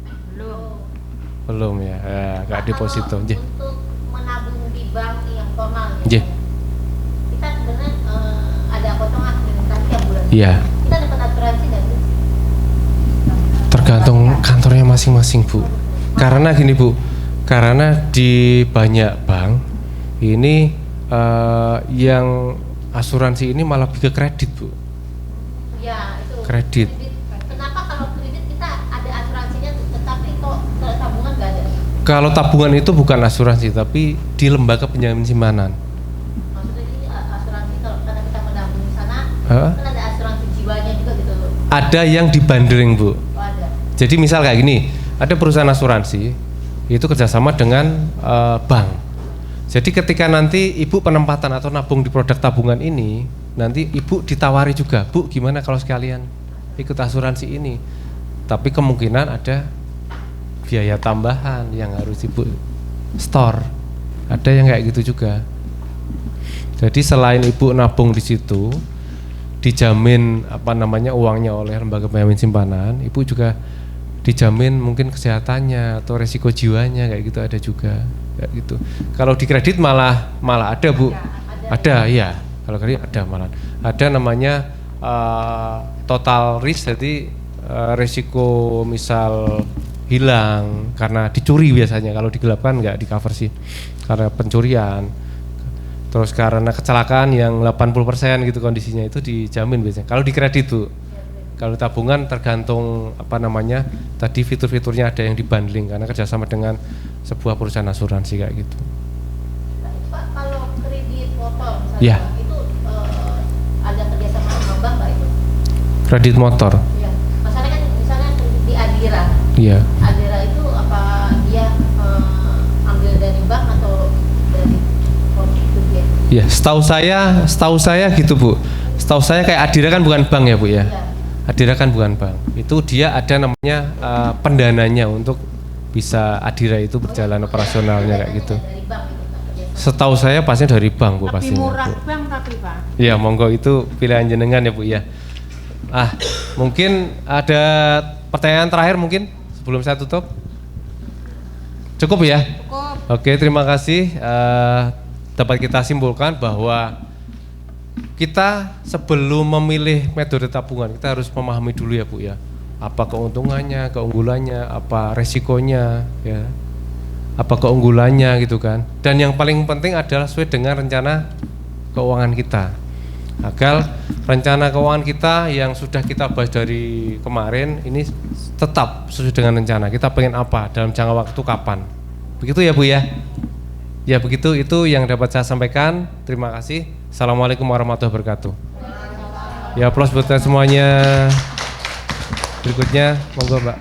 Belum ya, nggak deposito. Untuk menabung di bank yang formal ya. Kita sebenarnya ada potongan tiap bulan. Iya. Kita dapat asuransi nggak sih? Tergantung kantornya masing-masing Bu. Karena gini Bu, karena di banyak bank ini yang asuransi ini malah lebih ke kredit Bu. Ya itu. Kredit. Kenapa kalau kredit kita ada asuransinya, tetapi kok tabungan nggak ada? Kalau tabungan itu bukan asuransi, tapi di lembaga penjamin simpanan. Maksudnya ini asuransi kalau karena kita menabung di sana, kan ada asuransi jiwanya juga gitu loh. Ada yang dibundling Bu. Oh, ada. Jadi misal kayak gini, ada perusahaan asuransi itu kerjasama dengan bank. Jadi ketika nanti ibu penempatan atau nabung di produk tabungan ini, nanti ibu ditawari juga, Bu gimana kalau sekalian ikut asuransi ini, tapi kemungkinan ada biaya tambahan yang harus ibu store, ada yang kayak gitu juga. Jadi selain ibu nabung di situ, dijamin uangnya oleh lembaga penjamin simpanan, ibu juga dijamin mungkin kesehatannya atau resiko jiwanya kayak gitu ada juga kayak gitu. Kalau di kredit malah ada Bu, ada ya. Kalau kredit ada malah ada namanya total risk, jadi resiko misal hilang karena dicuri biasanya, kalau digelapkan nggak di cover sih karena pencurian, terus karena kecelakaan yang 80% gitu kondisinya itu dijamin biasanya. Kalau di kredit Bu, kalau tabungan tergantung tadi fitur-fiturnya ada yang dibundling karena kerjasama dengan sebuah perusahaan asuransi kayak gitu. Pak, kalau kredit motor misalnya, ya. Itu ada kerjasama sama bank nggak itu? Kredit motor? Iya, masalahnya kan misalnya kredit di Adira. Iya. Adira itu apa dia ambil dari bank atau dari itu dia? Iya, setahu saya gitu Bu. Setahu saya kayak Adira kan bukan bank ya Bu ya. Adira kan bukan bank. Itu dia ada namanya pendananya untuk bisa Adira itu berjalan operasionalnya kayak gitu. Setahu saya pastinya dari bank Bu pastinya. Murah bank tapi Pak. Iya, monggo itu pilihan jenengan ya Bu ya. Mungkin ada pertanyaan terakhir mungkin sebelum saya tutup. Cukup ya? Cukup. Oke, terima kasih. Dapat kita simpulkan bahwa kita sebelum memilih metode tabungan kita harus memahami dulu ya Bu ya, apa keuntungannya, keunggulannya, apa resikonya ya, apa keunggulannya gitu kan. Dan yang paling penting adalah sesuai dengan rencana keuangan kita, agar rencana keuangan kita yang sudah kita bahas dari kemarin ini tetap sesuai dengan rencana. Kita pengen apa dalam jangka waktu kapan, begitu ya Bu ya. Ya begitu, itu yang dapat saya sampaikan. Terima kasih. Assalamualaikum warahmatullahi wabarakatuh. Ya, aplaus buat semuanya. Berikutnya, monggo Mbak.